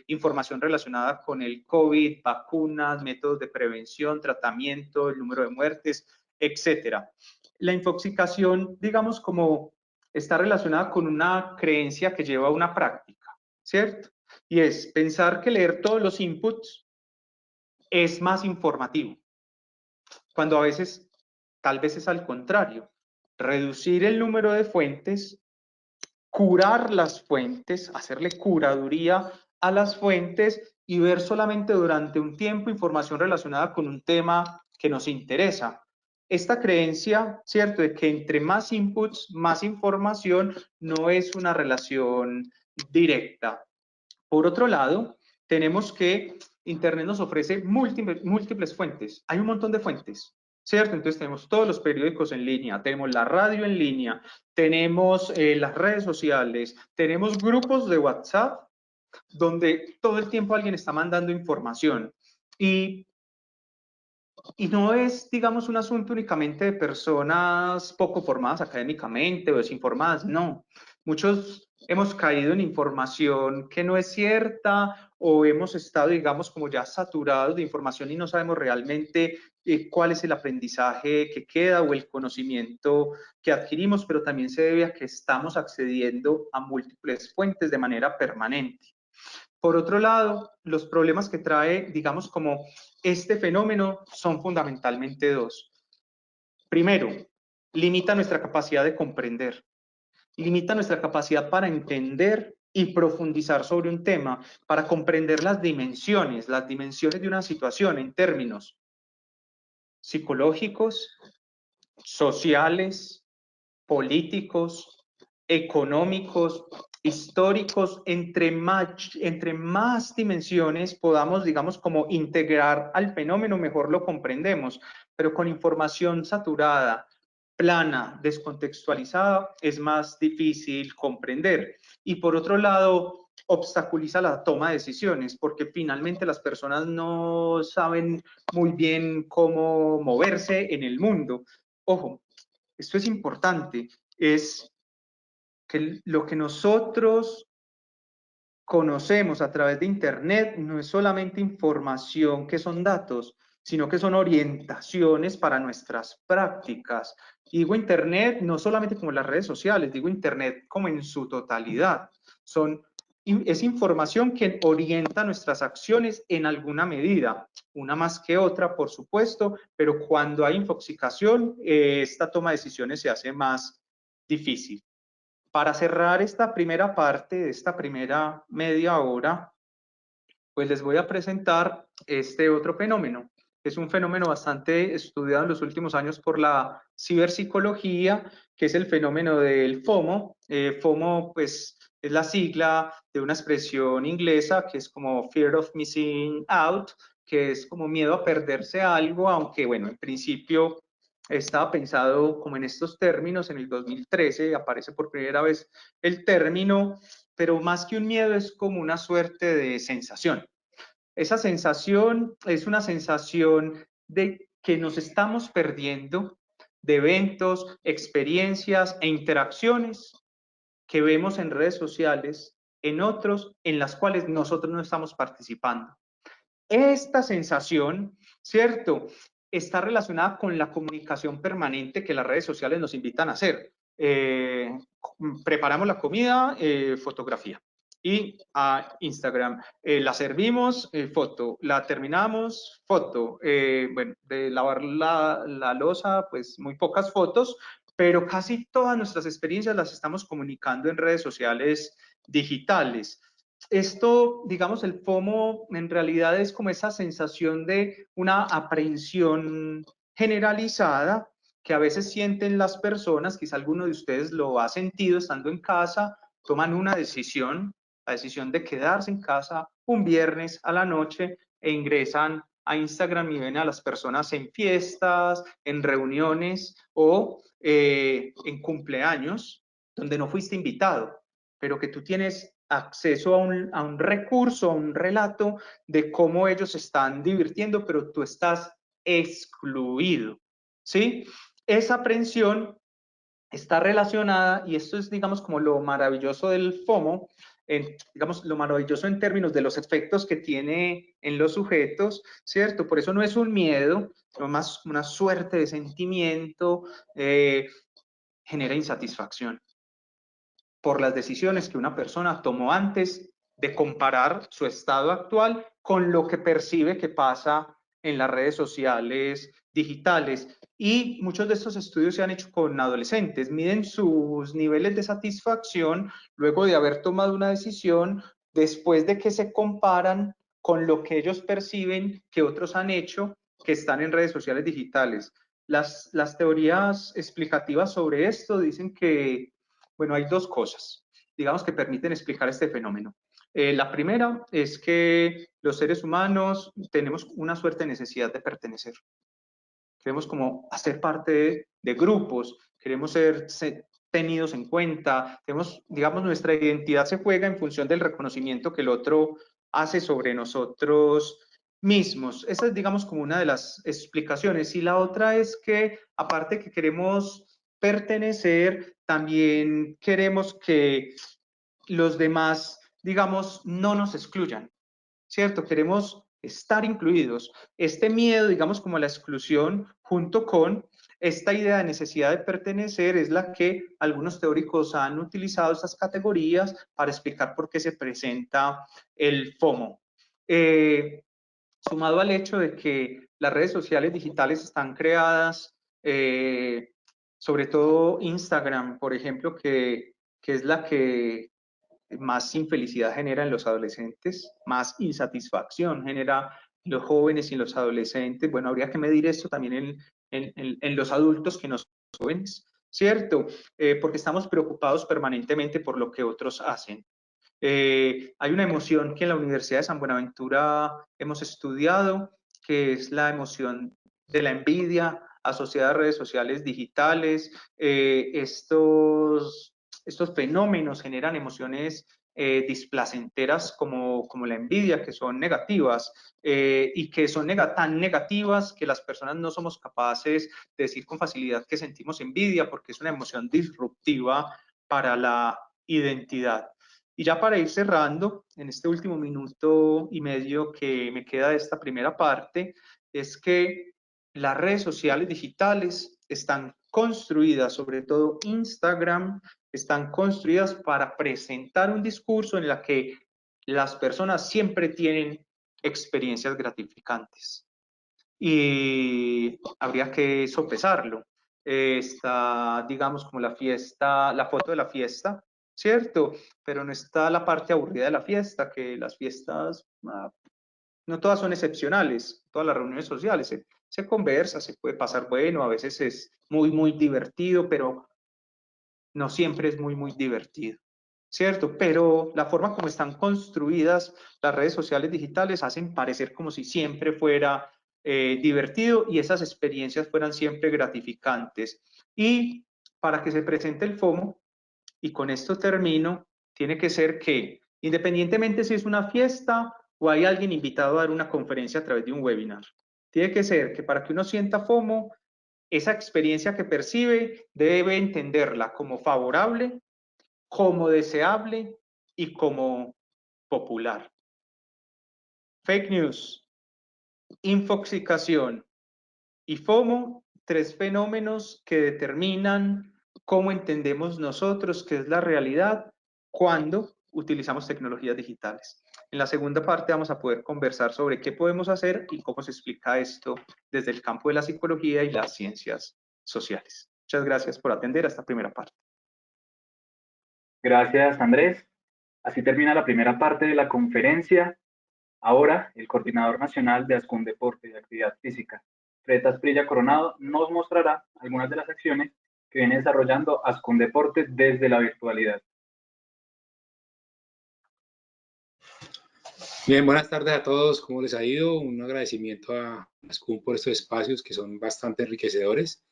información relacionada con el COVID, vacunas, métodos de prevención, tratamiento, el número de muertes, etcétera. La infoxicación, digamos, como está relacionada con una creencia que lleva a una práctica, ¿cierto? Y es pensar que leer todos los inputs es más informativo, cuando a veces, tal vez es al contrario, reducir el número de fuentes, curar las fuentes, hacerle curaduría a las fuentes y ver solamente durante un tiempo información relacionada con un tema que nos interesa. Esta creencia, ¿cierto?, de que entre más inputs, más información, no es una relación directa. Por otro lado, tenemos que Internet nos ofrece múltiples fuentes. Hay un montón de fuentes, ¿cierto? Entonces tenemos todos los periódicos en línea, tenemos la radio en línea, tenemos las redes sociales, tenemos grupos de WhatsApp donde todo el tiempo alguien está mandando información. Y no es, digamos, un asunto únicamente de personas poco formadas académicamente o desinformadas, no. Muchos hemos caído en información que no es cierta o hemos estado, digamos, como ya saturados de información y no sabemos realmente cuál es el aprendizaje que queda o el conocimiento que adquirimos, pero también se debe a que estamos accediendo a múltiples fuentes de manera permanente. Por otro lado, los problemas que trae, digamos, como este fenómeno son fundamentalmente dos. Primero, limita nuestra capacidad de comprender, limita nuestra capacidad para entender y profundizar sobre un tema, para comprender las dimensiones de una situación en términos psicológicos, sociales, políticos, económicos, históricos, entre más dimensiones podamos, digamos, como integrar al fenómeno, mejor lo comprendemos, pero con información saturada, plana, descontextualizada, es más difícil comprender. Y por otro lado, obstaculiza la toma de decisiones, porque finalmente las personas no saben muy bien cómo moverse en el mundo. Ojo, esto es importante, es que lo que nosotros conocemos a través de Internet no es solamente información que son datos, sino que son orientaciones para nuestras prácticas. Digo Internet no solamente como las redes sociales, digo Internet como en su totalidad. Es información que orienta nuestras acciones en alguna medida, una más que otra, por supuesto, pero cuando hay infoxicación, esta toma de decisiones se hace más difícil. Para cerrar esta primera parte de esta primera media hora, pues les voy a presentar este otro fenómeno. Es un fenómeno bastante estudiado en los últimos años por la ciberpsicología, que es el fenómeno del FOMO. FOMO, pues, es la sigla de una expresión inglesa que es como Fear of Missing Out, que es como miedo a perderse algo, aunque, bueno, en principio estaba pensado como en estos términos. En el 2013 aparece por primera vez el término, pero más que un miedo es como una suerte de sensación. Esa sensación es una sensación de que nos estamos perdiendo de eventos, experiencias e interacciones que vemos en redes sociales, en otros, en las cuales nosotros no estamos participando. Esta sensación, ¿cierto?, está relacionada con la comunicación permanente que las redes sociales nos invitan a hacer. Preparamos la comida, fotografía. Y a Instagram, la servimos, foto, la terminamos, foto. Bueno, de lavar la loza, pues muy pocas fotos, pero casi todas nuestras experiencias las estamos comunicando en redes sociales digitales. Esto, digamos, el FOMO en realidad es como esa sensación de una aprehensión generalizada que a veces sienten las personas, quizá alguno de ustedes lo ha sentido estando en casa, toman una decisión, la decisión de quedarse en casa un viernes a la noche e ingresan a Instagram y ven a las personas en fiestas, en reuniones o en cumpleaños donde no fuiste invitado, pero que tú tienes acceso a un recurso, a un relato de cómo ellos se están divirtiendo, pero tú estás excluido, ¿sí? Esa aprensión está relacionada, y esto es, digamos, como lo maravilloso del FOMO, digamos, lo maravilloso en términos de los efectos que tiene en los sujetos, ¿cierto? Por eso no es un miedo, sino más una suerte de sentimiento, genera insatisfacción por las decisiones que una persona tomó antes de comparar su estado actual con lo que percibe que pasa en las redes sociales digitales. Y muchos de estos estudios se han hecho con adolescentes, miden sus niveles de satisfacción luego de haber tomado una decisión, después de que se comparan con lo que ellos perciben que otros han hecho que están en redes sociales digitales. Las teorías explicativas sobre esto dicen que, bueno, hay dos cosas, digamos, que permiten explicar este fenómeno. La primera es que los seres humanos tenemos una suerte de necesidad de pertenecer. Queremos como hacer parte de grupos, queremos ser tenidos en cuenta, tenemos, digamos, nuestra identidad se juega en función del reconocimiento que el otro hace sobre nosotros mismos. Esa es, digamos, como una de las explicaciones. Y la otra es que, aparte que queremos pertenecer, también queremos que los demás, digamos, no nos excluyan, ¿cierto? Queremos estar incluidos. Este miedo, digamos, como a la exclusión, junto con esta idea de necesidad de pertenecer, es la que algunos teóricos han utilizado estas categorías para explicar por qué se presenta el FOMO. Sumado al hecho de que las redes sociales digitales están creadas, sobre todo Instagram, por ejemplo, que es la que más infelicidad genera en los adolescentes, más insatisfacción genera en los jóvenes y en los adolescentes. Bueno, habría que medir esto también en los adultos que no son jóvenes, ¿cierto? Porque estamos preocupados permanentemente por lo que otros hacen. Hay una emoción que en la Universidad de San Buenaventura hemos estudiado, que es la emoción de la envidia asociada a redes sociales digitales. Estos fenómenos generan emociones displacenteras como la envidia, que son negativas y que son tan negativas que las personas no somos capaces de decir con facilidad que sentimos envidia, porque es una emoción disruptiva para la identidad. Y ya para ir cerrando, en este último minuto y medio que me queda de esta primera parte, es que las redes sociales digitales están construidas, sobre todo Instagram, están construidas para presentar un discurso en el que las personas siempre tienen experiencias gratificantes. Y habría que sopesarlo. Está, digamos, como la fiesta, la foto de la fiesta, ¿cierto? Pero no está la parte aburrida de la fiesta, que las fiestas, no todas son excepcionales, todas las reuniones sociales, se conversa, se puede pasar bueno, a veces es muy, muy divertido, pero no siempre es muy, muy divertido, ¿cierto? Pero la forma como están construidas las redes sociales digitales hacen parecer como si siempre fuera divertido y esas experiencias fueran siempre gratificantes. Y para que se presente el FOMO, y con esto termino, tiene que ser que, independientemente si es una fiesta o hay alguien invitado a dar una conferencia a través de un webinar, tiene que ser que para que uno sienta FOMO, esa experiencia que percibe debe entenderla como favorable, como deseable y como popular. Fake news, infoxicación y FOMO, tres fenómenos que determinan cómo entendemos nosotros qué es la realidad cuando utilizamos tecnologías digitales. En la segunda parte vamos a poder conversar sobre qué podemos hacer y cómo se explica esto desde el campo de la psicología y las ciencias sociales. Muchas gracias por atender a esta primera parte. Gracias, Andrés. Así termina la primera parte de la conferencia. Ahora, el Coordinador Nacional de Ascondeporte y Actividad Física, Fred Asprilla Coronado, nos mostrará algunas de las acciones que viene desarrollando Ascondeporte desde la virtualidad. Bien, buenas tardes a todos. ¿Cómo les ha ido? Un agradecimiento a Ascun por estos espacios que son bastante enriquecedores.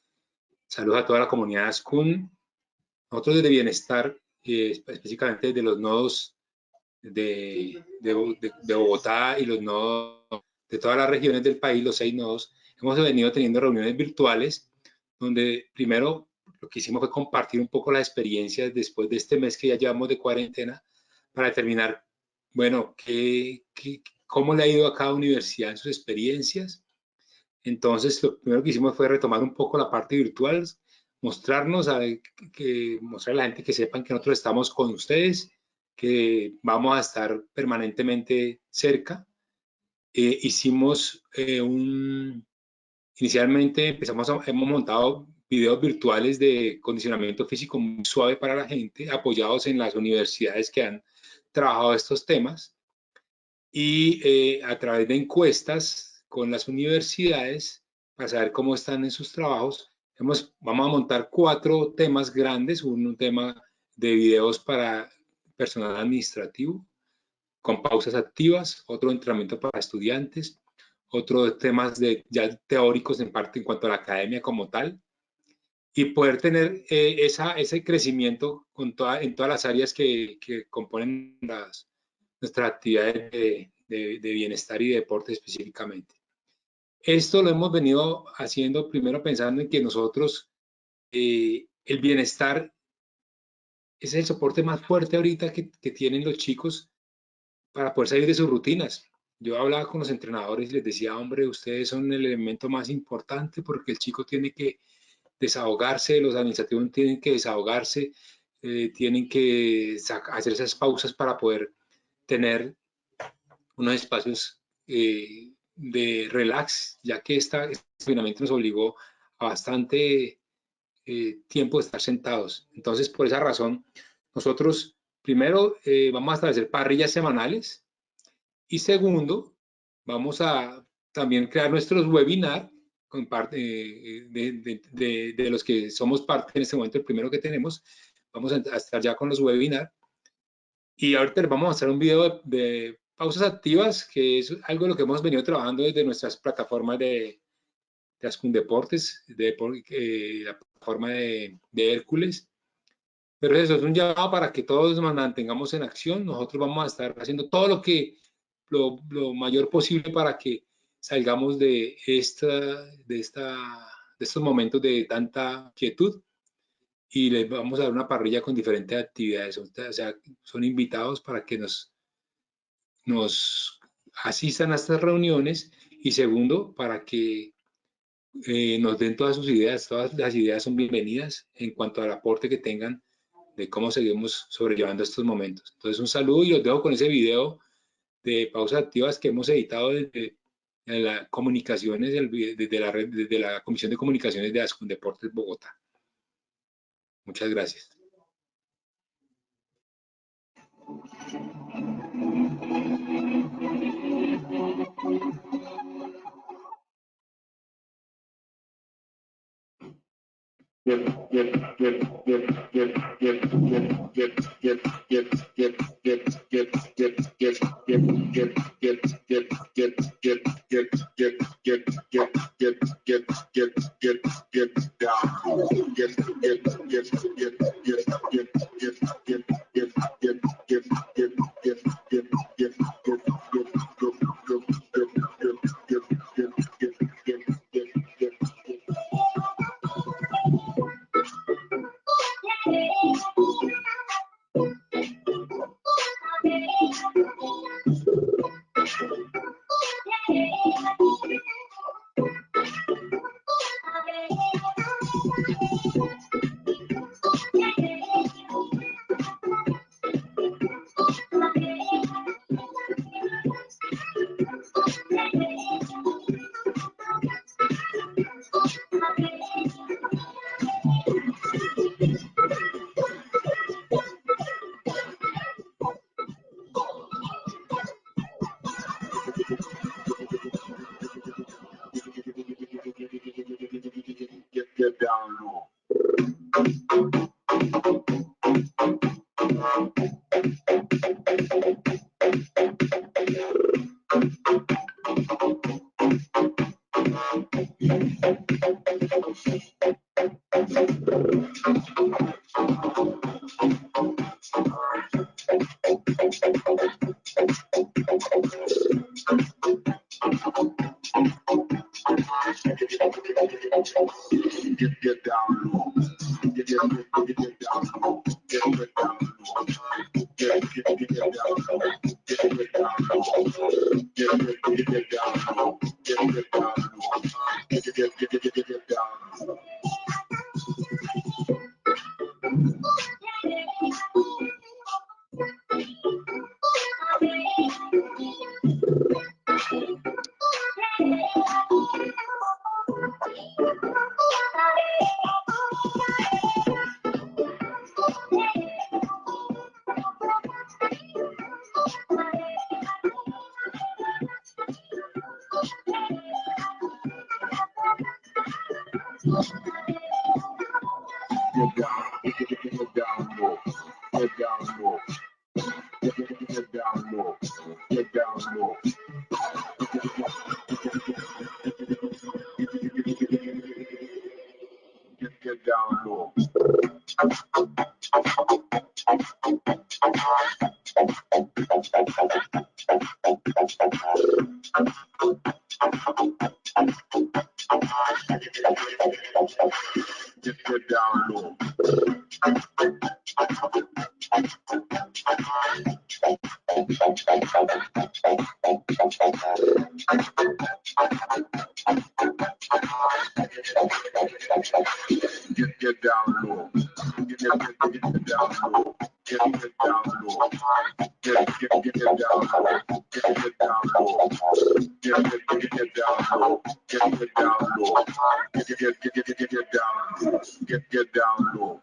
Saludos a toda la comunidad Ascun. Nosotros desde Bienestar, específicamente desde los nodos de Bogotá y los nodos de todas las regiones del país, los 6 nodos, hemos venido teniendo reuniones virtuales donde primero lo que hicimos fue compartir un poco las experiencias después de este mes que ya llevamos de cuarentena para determinar, bueno, cómo le ha ido a cada universidad en sus experiencias. Entonces, lo primero que hicimos fue retomar un poco la parte virtual, mostrarnos, mostrar a la gente que sepan que nosotros estamos con ustedes, que vamos a estar permanentemente cerca. Inicialmente hemos montado videos virtuales de condicionamiento físico muy suave para la gente, apoyados en las universidades que han trabajado estos temas, y a través de encuestas con las universidades para saber cómo están en sus trabajos. Vamos a montar 4 temas grandes, un tema de videos para personal administrativo con pausas activas, otro entrenamiento para estudiantes, otros temas ya teóricos en parte en cuanto a la academia como tal, y poder tener ese crecimiento en todas las áreas que componen nuestras actividades de bienestar y de deporte específicamente. Esto lo hemos venido haciendo primero pensando en que nosotros, el bienestar es el soporte más fuerte ahorita que tienen los chicos para poder salir de sus rutinas. Yo hablaba con los entrenadores y les decía, hombre, ustedes son el elemento más importante porque el chico tiene que desahogarse, los administrativos tienen que desahogarse, tienen que hacer esas pausas para poder tener unos espacios de relax, ya que este confinamiento nos obligó a bastante tiempo de estar sentados. Entonces, por esa razón, nosotros primero vamos a establecer parrillas semanales y segundo, vamos a también crear nuestros webinars con parte de los que somos parte en este momento, el primero que tenemos. Vamos a estar ya con los webinars y ahorita les vamos a mostrar un video de pausas activas, que es algo de lo que hemos venido trabajando desde nuestras plataformas de Ascundeportes, la plataforma de Hércules. Pero eso es un llamado para que todos nos mantengamos en acción. Nosotros vamos a estar haciendo todo lo mayor posible para que salgamos de estos momentos de tanta quietud y les vamos a dar una parrilla con diferentes actividades. O sea, son invitados para que nos asistan a estas reuniones y segundo, para que nos den todas sus ideas. Todas las ideas son bienvenidas en cuanto al aporte que tengan de cómo seguimos sobrellevando estos momentos. Entonces, un saludo y los dejo con ese video de pausas activas que hemos editado desde las comunicaciones, desde la Comisión de Comunicaciones de Ascundeportes Bogotá. Muchas gracias. Get down low. Get down low. Get down low. Get down low. Get down low. Get down low. Get down low. Get down low. Get down low. Get down low.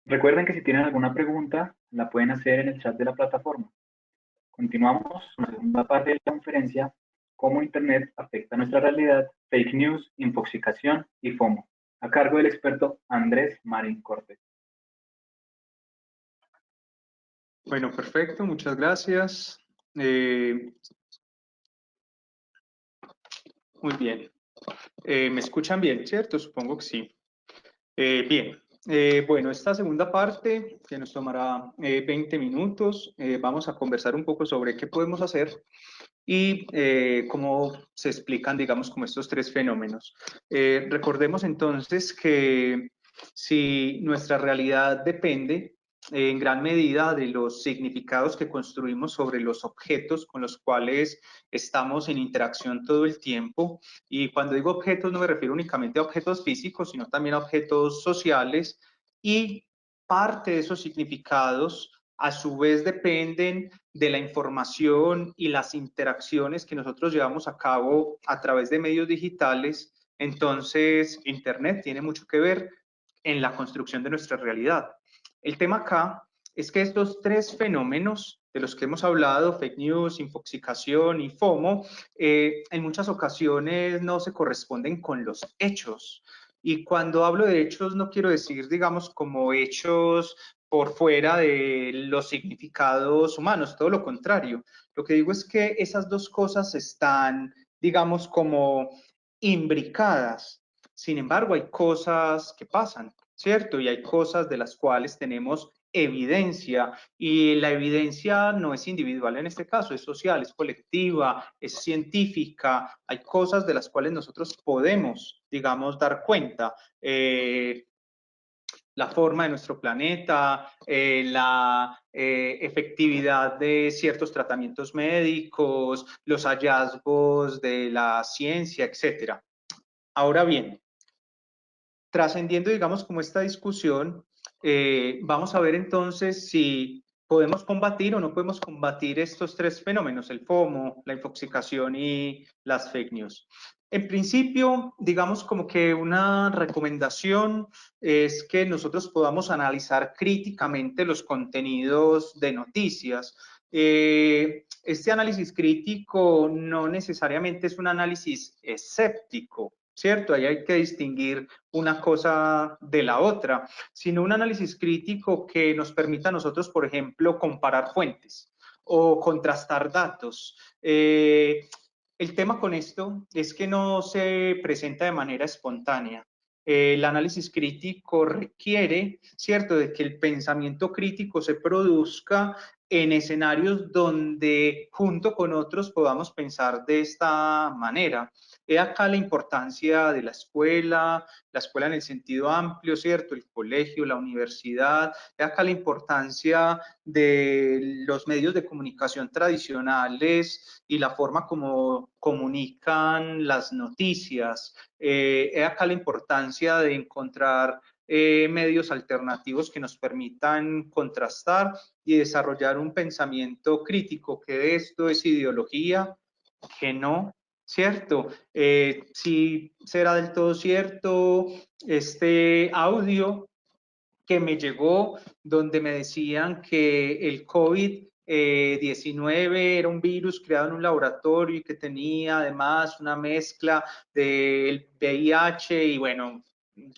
Recuerden que si tienen alguna pregunta, la pueden hacer en el chat de la plataforma. Continuamos con la segunda parte de la conferencia, cómo Internet afecta nuestra realidad, fake news, infoxicación y FOMO, a cargo del experto Andrés Marín Cortés. Bueno, perfecto, muchas gracias. Muy bien. ¿Me escuchan bien, cierto? Supongo que sí. Bien. Bueno, esta segunda parte, que nos tomará 20 minutos, vamos a conversar un poco sobre qué podemos hacer y cómo se explican, digamos, como estos tres fenómenos. Recordemos entonces que si nuestra realidad depende en gran medida de los significados que construimos sobre los objetos con los cuales estamos en interacción todo el tiempo, y cuando digo objetos no me refiero únicamente a objetos físicos, sino también a objetos sociales, y parte de esos significados a su vez dependen de la información y las interacciones que nosotros llevamos a cabo a través de medios digitales. Entonces, Internet tiene mucho que ver en la construcción de nuestra realidad. El tema acá es que estos tres fenómenos de los que hemos hablado, fake news, infoxicación y FOMO, en muchas ocasiones no se corresponden con los hechos. Y cuando hablo de hechos no quiero decir, digamos, como hechos por fuera de los significados humanos, todo lo contrario. Lo que digo es que esas dos cosas están, digamos, como imbricadas. Sin embargo, hay cosas que pasan, ¿cierto? Y hay cosas de las cuales tenemos evidencia, y la evidencia no es individual en este caso, es social, es colectiva, es científica. Hay cosas de las cuales nosotros podemos, digamos, dar cuenta. La forma de nuestro planeta, la efectividad de ciertos tratamientos médicos, los hallazgos de la ciencia, etcétera. Ahora bien, trascendiendo, digamos, como esta discusión, vamos a ver entonces si podemos combatir o no podemos combatir estos tres fenómenos, el FOMO, la infoxicación y las fake news. En principio, digamos como que una recomendación es que nosotros podamos analizar críticamente los contenidos de noticias. Este análisis crítico no necesariamente es un análisis escéptico, ¿cierto? Ahí hay que distinguir una cosa de la otra, sino un análisis crítico que nos permita a nosotros, por ejemplo, comparar fuentes o contrastar datos. El tema con esto es que no se presenta de manera espontánea. El análisis crítico requiere, ¿cierto?, de que el pensamiento crítico se produzca en escenarios donde junto con otros podamos pensar de esta manera. He acá la importancia de la escuela en el sentido amplio, ¿cierto? El colegio, la universidad. He acá la importancia de los medios de comunicación tradicionales y la forma como comunican las noticias. He acá la importancia de encontrar medios alternativos que nos permitan contrastar y desarrollar un pensamiento crítico, que de esto es ideología, que no, ¿cierto? Si será del todo cierto este audio, que me llegó, donde me decían que el COVID-19 era un virus creado en un laboratorio y que tenía además una mezcla del VIH y bueno,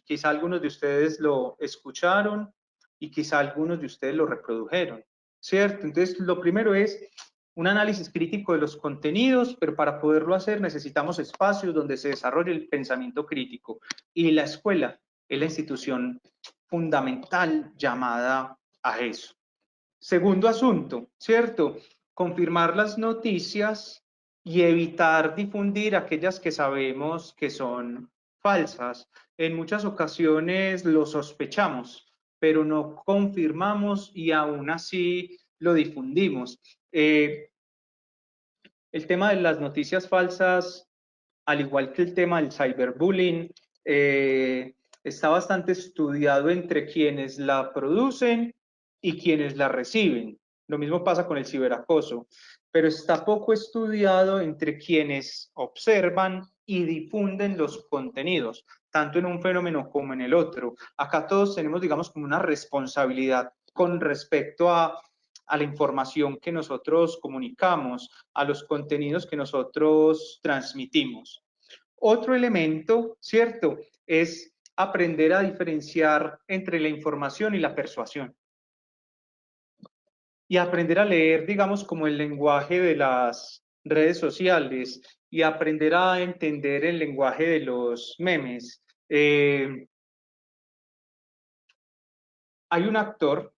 quizá algunos de ustedes lo escucharon y quizá algunos de ustedes lo reprodujeron, ¿cierto? Entonces, lo primero es un análisis crítico de los contenidos, pero para poderlo hacer necesitamos espacios donde se desarrolle el pensamiento crítico. Y la escuela es la institución fundamental llamada a eso. Segundo asunto, ¿cierto? Confirmar las noticias y evitar difundir aquellas que sabemos que son falsas. En muchas ocasiones lo sospechamos, pero no confirmamos y aún así lo difundimos. El tema de las noticias falsas, al igual que el tema del cyberbullying, está bastante estudiado entre quienes la producen y quienes la reciben. Lo mismo pasa con el ciberacoso, pero está poco estudiado entre quienes observan y difunden los contenidos, tanto en un fenómeno como en el otro. Acá todos tenemos, digamos, como una responsabilidad con respecto a la información que nosotros comunicamos, a los contenidos que nosotros transmitimos. Otro elemento, ¿cierto?, es aprender a diferenciar entre la información y la persuasión. Y aprender a leer, digamos, como el lenguaje de las redes sociales y aprender a entender el lenguaje de los memes. Hay un actor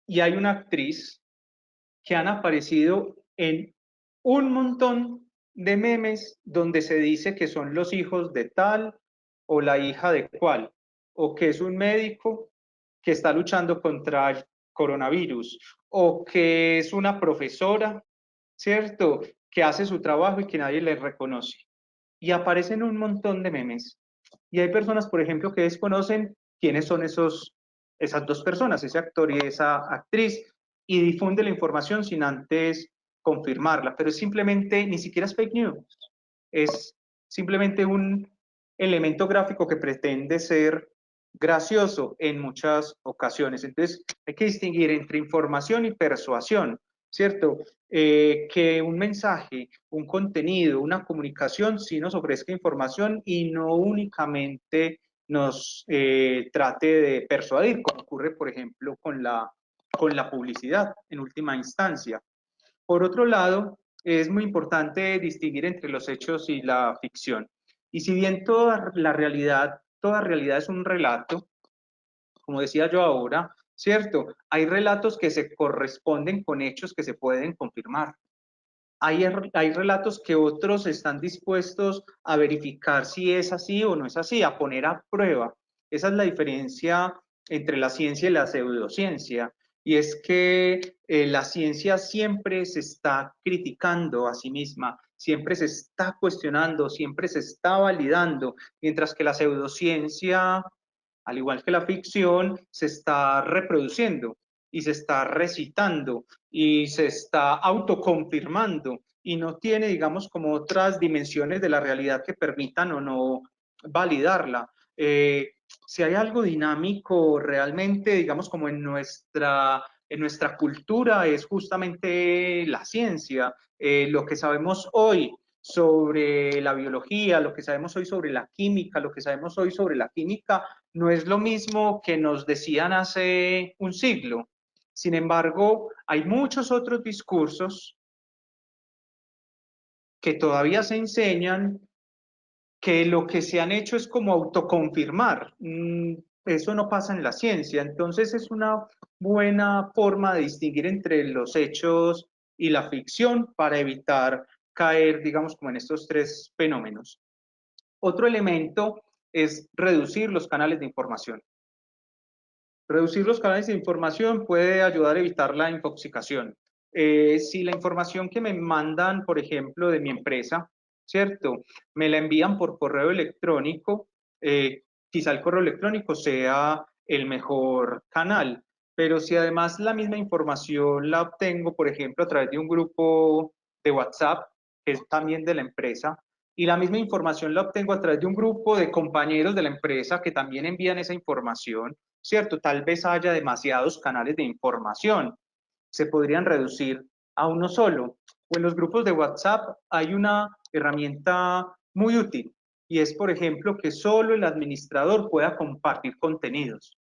y hay una actriz que han aparecido en un montón de memes donde se dice que son los hijos de tal o la hija de cual, o que es un médico que está luchando contra el coronavirus, o que es una profesora, ¿cierto?, que hace su trabajo y que nadie le reconoce. Y aparecen un montón de memes. Y hay personas, por ejemplo, que desconocen quiénes son esas dos personas, ese actor y esa actriz, y difunde la información sin antes confirmarla, pero es simplemente, ni siquiera es fake news, es simplemente un elemento gráfico que pretende ser gracioso en muchas ocasiones. Entonces, hay que distinguir entre información y persuasión, ¿cierto? Que un mensaje, un contenido, una comunicación sí nos ofrezca información y no únicamente nos trate de persuadir, como ocurre, por ejemplo, con la publicidad en última instancia. Por otro lado, es muy importante distinguir entre los hechos y la ficción. Y si bien toda realidad es un relato, como decía yo ahora, ¿cierto? Hay relatos que se corresponden con hechos que se pueden confirmar. Hay relatos que otros están dispuestos a verificar si es así o no es así, a poner a prueba. Esa es la diferencia entre la ciencia y la pseudociencia. Y es que la ciencia siempre se está criticando a sí misma, siempre se está cuestionando, siempre se está validando, mientras que la pseudociencia, al igual que la ficción, se está reproduciendo y se está recitando y se está autoconfirmando y no tiene, digamos, como otras dimensiones de la realidad que permitan o no validarla. Si hay algo dinámico realmente, digamos, como en nuestra cultura, es justamente la ciencia. Lo que sabemos hoy sobre la biología, lo que sabemos hoy sobre la química, lo que sabemos hoy sobre la química, no es lo mismo que nos decían hace un siglo. Sin embargo, hay muchos otros discursos que todavía se enseñan que lo que se han hecho es como autoconfirmar. Eso no pasa en la ciencia. Entonces es una buena forma de distinguir entre los hechos y la ficción para evitar caer, digamos, como en estos tres fenómenos. Otro elemento es reducir los canales de información. Reducir los canales de información puede ayudar a evitar la intoxicación. Si la información que me mandan, por ejemplo, de mi empresa, ¿cierto?, me la envían por correo electrónico, quizá el correo electrónico sea el mejor canal, pero si además la misma información la obtengo, por ejemplo, a través de un grupo de WhatsApp, que es también de la empresa, y la misma información la obtengo a través de un grupo de compañeros de la empresa que también envían esa información, ¿cierto? Tal vez haya demasiados canales de información, se podrían reducir a uno solo. O en los grupos de WhatsApp hay una herramienta muy útil y es, por ejemplo, que solo el administrador pueda compartir contenidos,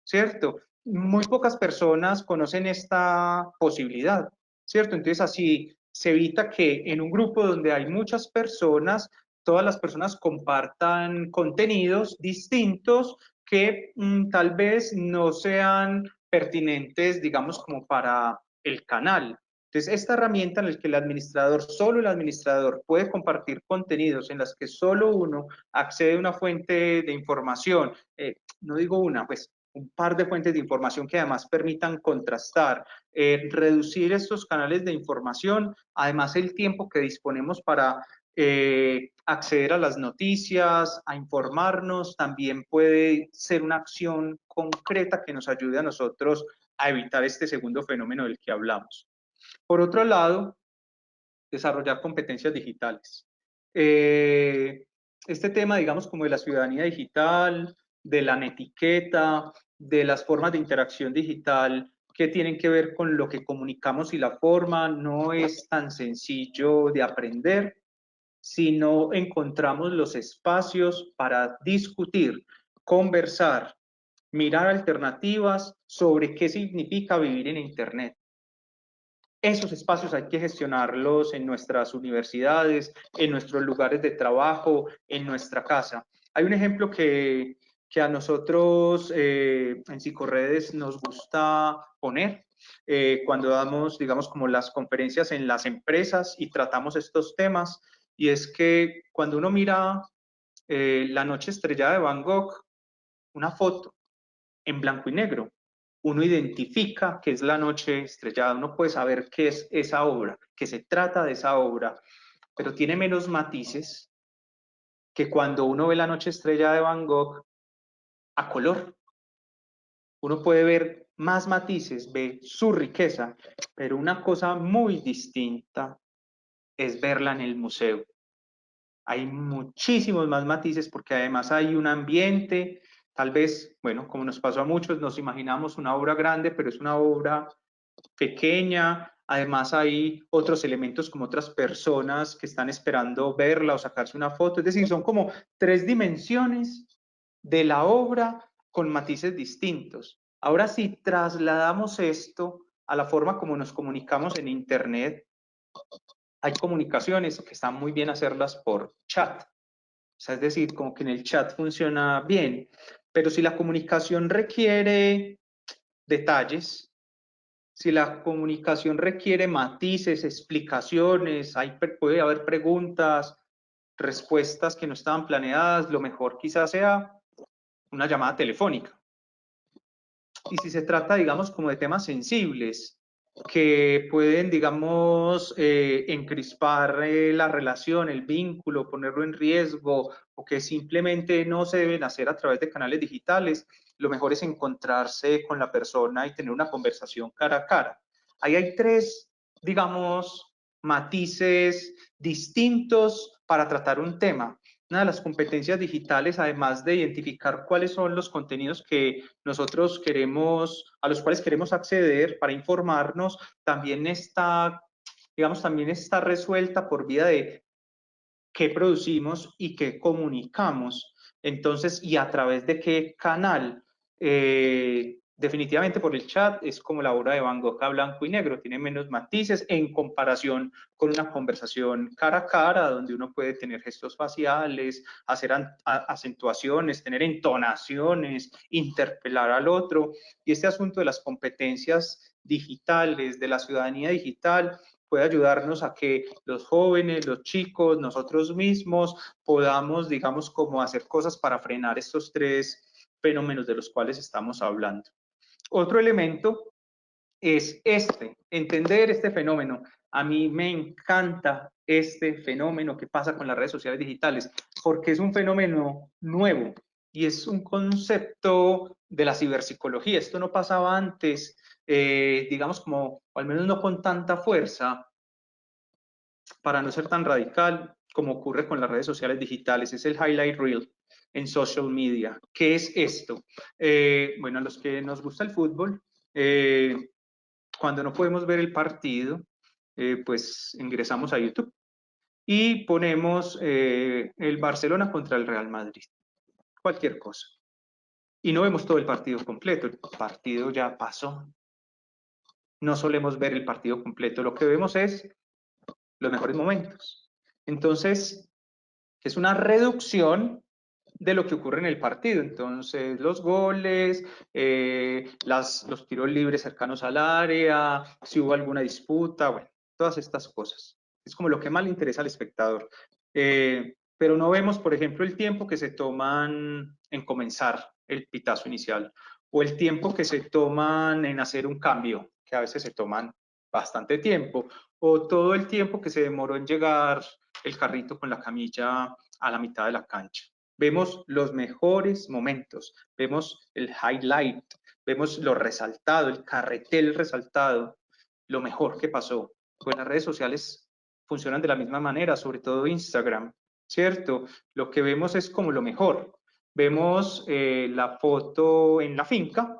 ¿cierto? Muy pocas personas conocen esta posibilidad, ¿cierto? Entonces así se evita que en un grupo donde hay muchas personas, todas las personas compartan contenidos distintos que tal vez no sean pertinentes, digamos, como para el canal. Entonces, esta herramienta en la que el administrador, solo el administrador puede compartir contenidos en las que solo uno accede a una fuente de información, no digo una, pues un par de fuentes de información que además permitan contrastar, reducir estos canales de información, además el tiempo que disponemos para acceder a las noticias, a informarnos, también puede ser una acción concreta que nos ayude a nosotros a evitar este segundo fenómeno del que hablamos. Por otro lado, desarrollar competencias digitales. Este tema, digamos, como de la ciudadanía digital, de la netiqueta, de las formas de interacción digital que tienen que ver con lo que comunicamos y la forma, no es tan sencillo de aprender si no encontramos los espacios para discutir, conversar, mirar alternativas sobre qué significa vivir en Internet. Esos espacios hay que gestionarlos en nuestras universidades, en nuestros lugares de trabajo, en nuestra casa. Hay un ejemplo que a nosotros en Psicorredes nos gusta poner cuando damos, digamos, como las conferencias en las empresas y tratamos estos temas, y es que cuando uno mira La noche estrellada de Van Gogh, una foto en blanco y negro, uno identifica que es La noche estrellada, uno puede saber qué es esa obra, que se trata de esa obra, pero tiene menos matices que cuando uno ve La noche estrellada de Van Gogh a color. Uno puede ver más matices, ve su riqueza, pero una cosa muy distinta es verla en el museo. Hay muchísimos más matices porque además hay un ambiente, tal vez, bueno, como nos pasó a muchos, nos imaginamos una obra grande, pero es una obra pequeña. Además hay otros elementos como otras personas que están esperando verla o sacarse una foto. Es decir, son como 3 dimensiones de la obra con matices distintos. Ahora, si trasladamos esto a la forma como nos comunicamos en Internet, hay comunicaciones que están muy bien hacerlas por chat. O sea, es decir, como que en el chat funciona bien. Pero si la comunicación requiere detalles, si la comunicación requiere matices, explicaciones, puede haber preguntas, respuestas que no estaban planeadas, lo mejor quizás sea una llamada telefónica. Y si se trata, digamos, como de temas sensibles que pueden, digamos, encrispar la relación, el vínculo, ponerlo en riesgo, o que simplemente no se deben hacer a través de canales digitales, lo mejor es encontrarse con la persona y tener una conversación cara a cara. Ahí hay 3, digamos, matices distintos para tratar un tema. Una de las competencias digitales, además de identificar cuáles son los contenidos que nosotros a los cuales queremos acceder para informarnos, también está, digamos, también está resuelta por vía de qué producimos y qué comunicamos. Entonces, y a través de qué canal. Definitivamente por el chat es como la obra de Van Gogh a blanco y negro, tiene menos matices en comparación con una conversación cara a cara, donde uno puede tener gestos faciales, hacer acentuaciones, tener entonaciones, interpelar al otro. Y este asunto de las competencias digitales, de la ciudadanía digital, puede ayudarnos a que los jóvenes, los chicos, nosotros mismos podamos, digamos, como hacer cosas para frenar estos 3 fenómenos de los cuales estamos hablando. Otro elemento es entender este fenómeno. A mí me encanta este fenómeno que pasa con las redes sociales digitales, porque es un fenómeno nuevo y es un concepto de la ciberpsicología. Esto no pasaba antes, digamos como, o al menos no con tanta fuerza, para no ser tan radical como ocurre con las redes sociales digitales. Es el highlight reel. en social media. ¿Qué es esto? Bueno, a los que nos gusta el fútbol, cuando no podemos ver el partido, pues ingresamos a YouTube y ponemos el Barcelona contra el Real Madrid, cualquier cosa. Y no vemos todo el partido completo, el partido ya pasó. No solemos ver el partido completo, lo que vemos es los mejores momentos. Entonces, es una reducción de lo que ocurre en el partido. Entonces, los goles, los tiros libres cercanos al área, si hubo alguna disputa, bueno, todas estas cosas. Es como lo que más le interesa al espectador. Pero no vemos, por ejemplo, el tiempo que se toman en comenzar el pitazo inicial o el tiempo que se toman en hacer un cambio, que a veces se toman bastante tiempo, o todo el tiempo que se demoró en llegar el carrito con la camilla a la mitad de la cancha. Vemos los mejores momentos, vemos el highlight, vemos lo resaltado, el carretel resaltado, lo mejor que pasó. Pues las redes sociales funcionan de la misma manera, sobre todo Instagram, ¿cierto? Lo que vemos es como lo mejor. Vemos la foto en la finca,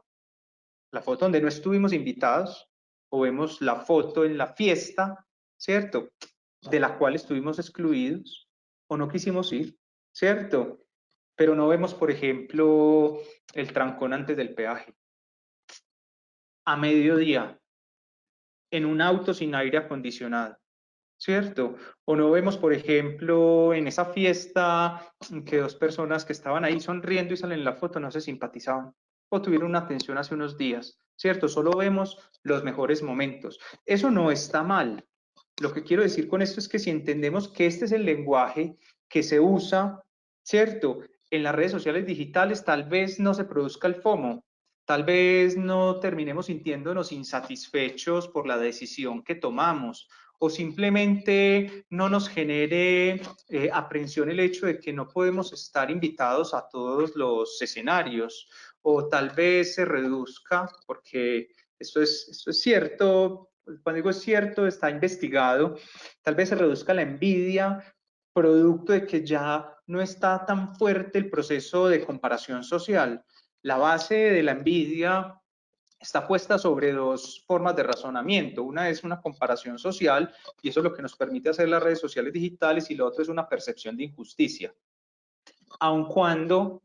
la foto donde no estuvimos invitados, o vemos la foto en la fiesta, ¿cierto? De la cual estuvimos excluidos o no quisimos ir, ¿cierto? Pero no vemos, por ejemplo, el trancón antes del peaje. A mediodía, en un auto sin aire acondicionado, ¿cierto? O no vemos, por ejemplo, en esa fiesta que dos personas que estaban ahí sonriendo y salen en la foto no se simpatizaban o tuvieron una tensión hace unos días, ¿cierto? Solo vemos los mejores momentos. Eso no está mal. Lo que quiero decir con esto es que si entendemos que este es el lenguaje que se usa, ¿cierto? En las redes sociales digitales tal vez no se produzca el FOMO, tal vez no terminemos sintiéndonos insatisfechos por la decisión que tomamos o simplemente no nos genere aprensión el hecho de que no podemos estar invitados a todos los escenarios o tal vez se reduzca, porque esto es cierto, cuando digo es cierto, está investigado, tal vez se reduzca la envidia producto de que ya no está tan fuerte el proceso de comparación social. La base de la envidia está puesta sobre dos formas de razonamiento. Una es una comparación social, y eso es lo que nos permite hacer las redes sociales digitales, y lo otro es una percepción de injusticia. Aun cuando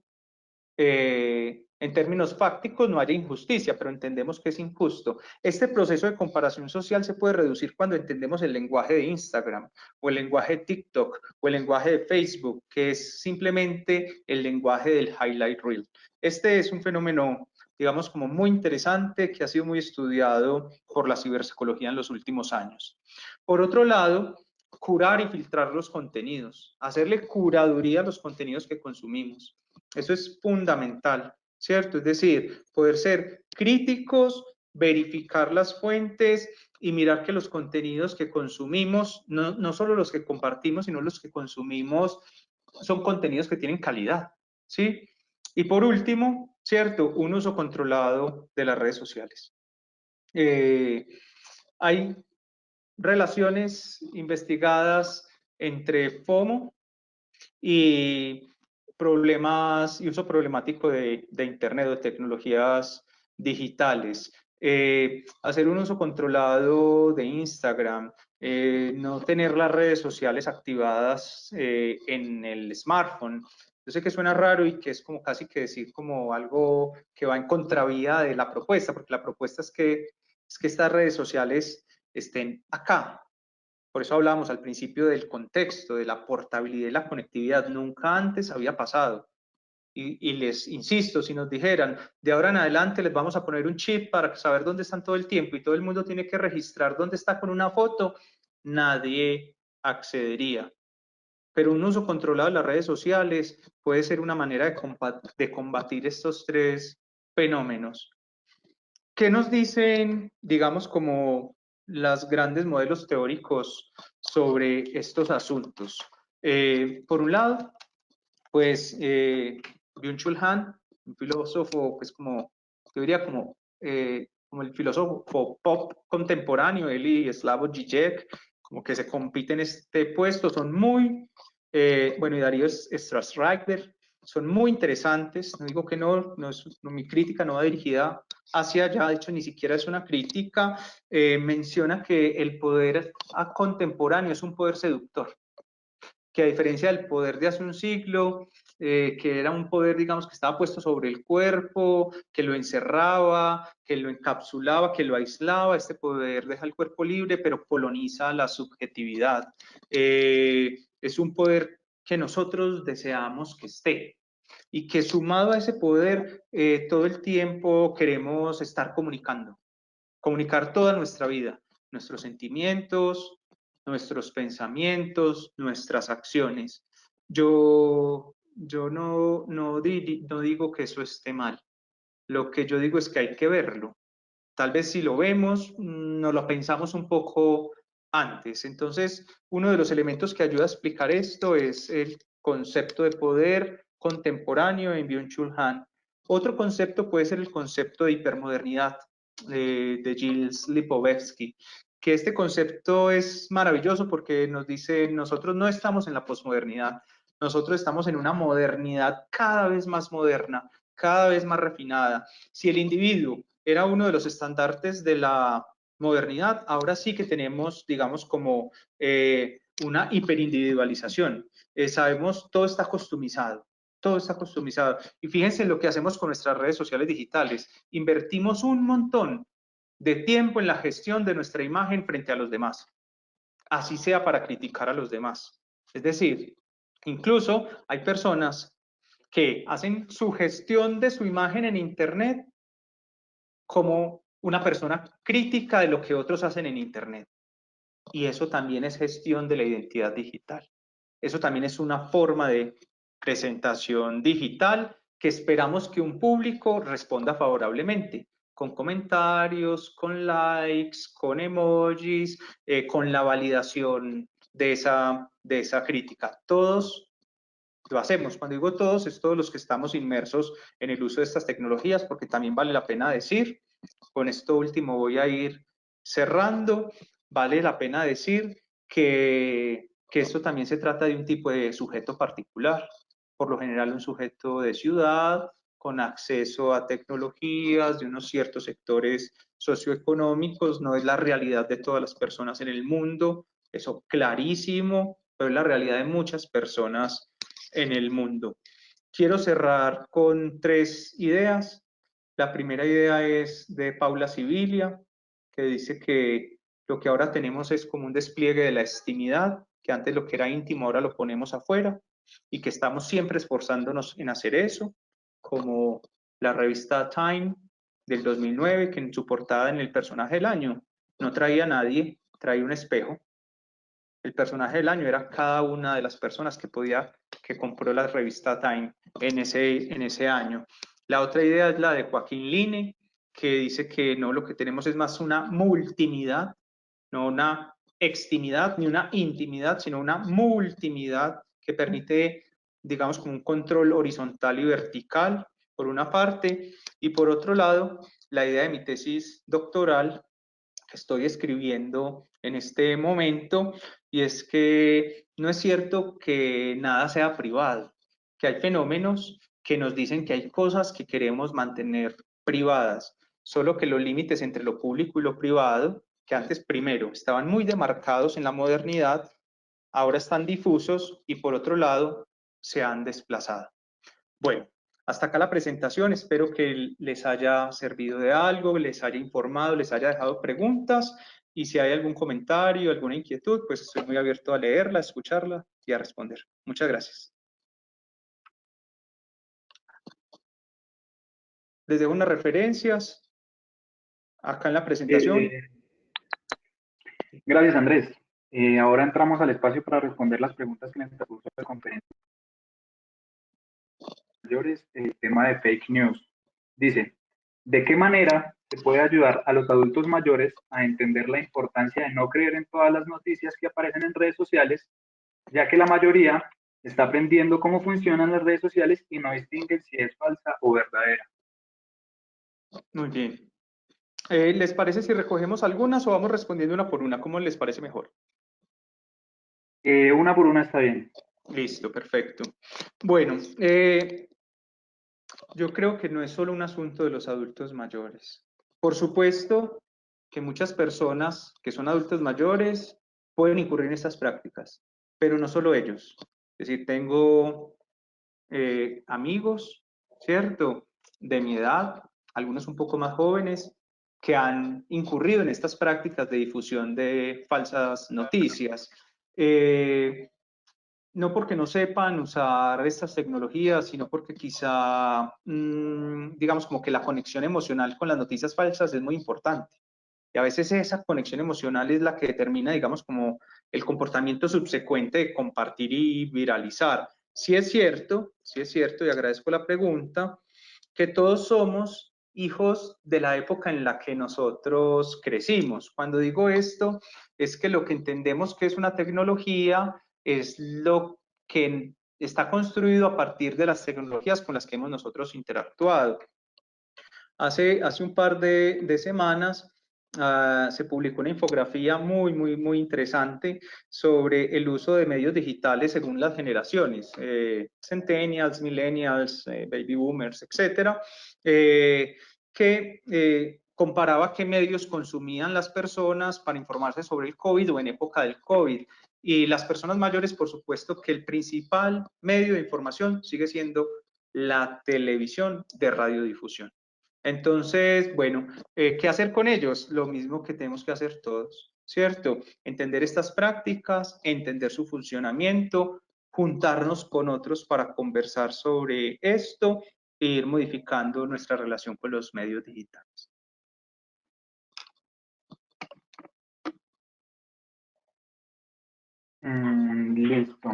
en términos fácticos no haya injusticia, pero entendemos que es injusto. Este proceso de comparación social se puede reducir cuando entendemos el lenguaje de Instagram, o el lenguaje de TikTok, o el lenguaje de Facebook, que es simplemente el lenguaje del highlight reel. Este es un fenómeno, digamos, como muy interesante, que ha sido muy estudiado por la ciberpsicología en los últimos años. Por otro lado, curar y filtrar los contenidos, hacerle curaduría a los contenidos que consumimos. Eso es fundamental, ¿cierto? Es decir, poder ser críticos, verificar las fuentes y mirar que los contenidos que consumimos, no solo los que compartimos, sino los que consumimos, son contenidos que tienen calidad, ¿sí? Y por último, ¿cierto? Un uso controlado de las redes sociales. Hay relaciones investigadas entre FOMO y problemas y uso problemático de Internet o de tecnologías digitales. Hacer un uso controlado de Instagram, no tener las redes sociales activadas en el smartphone. Yo sé que suena raro y que es como casi que decir como algo que va en contravía de la propuesta, porque la propuesta es que estas redes sociales estén acá. Por eso hablábamos al principio del contexto, de la portabilidad y la conectividad. Nunca antes había pasado. Y les insisto, si nos dijeran, de ahora en adelante les vamos a poner un chip para saber dónde están todo el tiempo y todo el mundo tiene que registrar dónde está con una foto, nadie accedería. Pero un uso controlado de las redes sociales puede ser una manera de combatir estos tres fenómenos. ¿Qué nos dicen, digamos, como los grandes modelos teóricos sobre estos asuntos? Por un lado, pues Byung-Chul Han, un filósofo, pues como, yo diría como el filósofo pop contemporáneo, él y Slavoj Žižek, como que se compiten en este puesto, son muy, bueno, y Darío Strasrider, son muy interesantes, no digo que no, mi crítica no va dirigida hacia allá, de hecho ni siquiera es una crítica, menciona que el poder contemporáneo es un poder seductor, que a diferencia del poder de hace un siglo, que era un poder, digamos, que estaba puesto sobre el cuerpo, que lo encerraba, que lo encapsulaba, que lo aislaba, este poder deja el cuerpo libre, pero coloniza la subjetividad. Es un poder que nosotros deseamos que esté y que sumado a ese poder, todo el tiempo queremos estar comunicar toda nuestra vida, nuestros sentimientos, nuestros pensamientos, nuestras acciones. Yo no digo que eso esté mal. Lo que yo digo es que hay que verlo. Tal vez si lo vemos, nos lo pensamos un poco antes. Entonces, uno de los elementos que ayuda a explicar esto es el concepto de poder contemporáneo en Byung-Chul Han. Otro concepto puede ser el concepto de hipermodernidad de Gilles Lipovetsky, que este concepto es maravilloso porque nos dice, nosotros no estamos en la posmodernidad, nosotros estamos en una modernidad cada vez más moderna, cada vez más refinada. Si el individuo era uno de los estandartes de la modernidad, ahora sí que tenemos, digamos, como una hiperindividualización. Sabemos, todo está customizado. Todo está customizado. Y fíjense lo que hacemos con nuestras redes sociales digitales. Invertimos un montón de tiempo en la gestión de nuestra imagen frente a los demás. Así sea para criticar a los demás. Es decir, incluso hay personas que hacen su gestión de su imagen en Internet como una persona crítica de lo que otros hacen en Internet. Y eso también es gestión de la identidad digital. Eso también es una forma de presentación digital que esperamos que un público responda favorablemente, con comentarios, con likes, con emojis, con la validación de esa crítica. Todos lo hacemos. Cuando digo todos, es todos los que estamos inmersos en el uso de estas tecnologías, porque también vale la pena decir, con esto último voy a ir cerrando, vale la pena decir que esto también se trata de un tipo de sujeto particular, por lo general un sujeto de ciudad, con acceso a tecnologías de unos ciertos sectores socioeconómicos, no es la realidad de todas las personas en el mundo, eso clarísimo, pero es la realidad de muchas personas en el mundo. Quiero cerrar con 3 ideas. La primera idea es de Paula Sibilia, que dice que lo que ahora tenemos es como un despliegue de la extimidad, que antes lo que era íntimo ahora lo ponemos afuera, y que estamos siempre esforzándonos en hacer eso, como la revista Time del 2009, que en su portada en el personaje del año no traía a nadie, traía un espejo. El personaje del año era cada una de las personas que compró la revista Time en ese año. La otra idea es la de Joaquín Line, que dice que no, lo que tenemos es más una multimidad, no una extimidad ni una intimidad, sino una multimidad que permite, digamos, como un control horizontal y vertical, por una parte, y por otro lado, la idea de mi tesis doctoral que estoy escribiendo en este momento, y es que no es cierto que nada sea privado, que hay fenómenos que nos dicen que hay cosas que queremos mantener privadas, solo que los límites entre lo público y lo privado, que antes primero estaban muy demarcados en la modernidad, ahora están difusos y por otro lado se han desplazado. Bueno, hasta acá la presentación, espero que les haya servido de algo, les haya informado, les haya dejado preguntas y si hay algún comentario, alguna inquietud, pues estoy muy abierto a leerla, a escucharla y a responder. Muchas gracias. Les dejo unas referencias acá en la presentación. Gracias, Andrés. Ahora entramos al espacio para responder las preguntas que nos puso la conferencia. El tema de fake news. Dice, ¿de qué manera se puede ayudar a los adultos mayores a entender la importancia de no creer en todas las noticias que aparecen en redes sociales, ya que la mayoría está aprendiendo cómo funcionan las redes sociales y no distinguen si es falsa o verdadera? Muy bien. ¿Les parece si recogemos algunas o vamos respondiendo una por una? ¿Cómo les parece mejor? Una por una está bien. Listo, perfecto. Bueno, yo creo que no es solo un asunto de los adultos mayores. Por supuesto que muchas personas que son adultos mayores pueden incurrir en estas prácticas, pero no solo ellos. Es decir, tengo amigos, ¿cierto?, de mi edad, algunos un poco más jóvenes, que han incurrido en estas prácticas de difusión de falsas noticias. No porque no sepan usar estas tecnologías, sino porque quizá, digamos, como que la conexión emocional con las noticias falsas es muy importante. Y a veces esa conexión emocional es la que determina, digamos, como el comportamiento subsecuente de compartir y viralizar. Sí es cierto, y agradezco la pregunta, que todos somos hijos de la época en la que nosotros crecimos. Cuando digo esto, es que lo que entendemos que es una tecnología es lo que está construido a partir de las tecnologías con las que hemos nosotros interactuado. Hace un par de semanas se publicó una infografía muy interesante sobre el uso de medios digitales según las generaciones, centennials, millennials, baby boomers, etcétera, que comparaba qué medios consumían las personas para informarse sobre el COVID o en época del COVID. Y las personas mayores, por supuesto, que el principal medio de información sigue siendo la televisión de radiodifusión. Entonces, bueno, ¿qué hacer con ellos? Lo mismo que tenemos que hacer todos, ¿cierto? Entender estas prácticas, entender su funcionamiento, juntarnos con otros para conversar sobre esto e ir modificando nuestra relación con los medios digitales. Listo.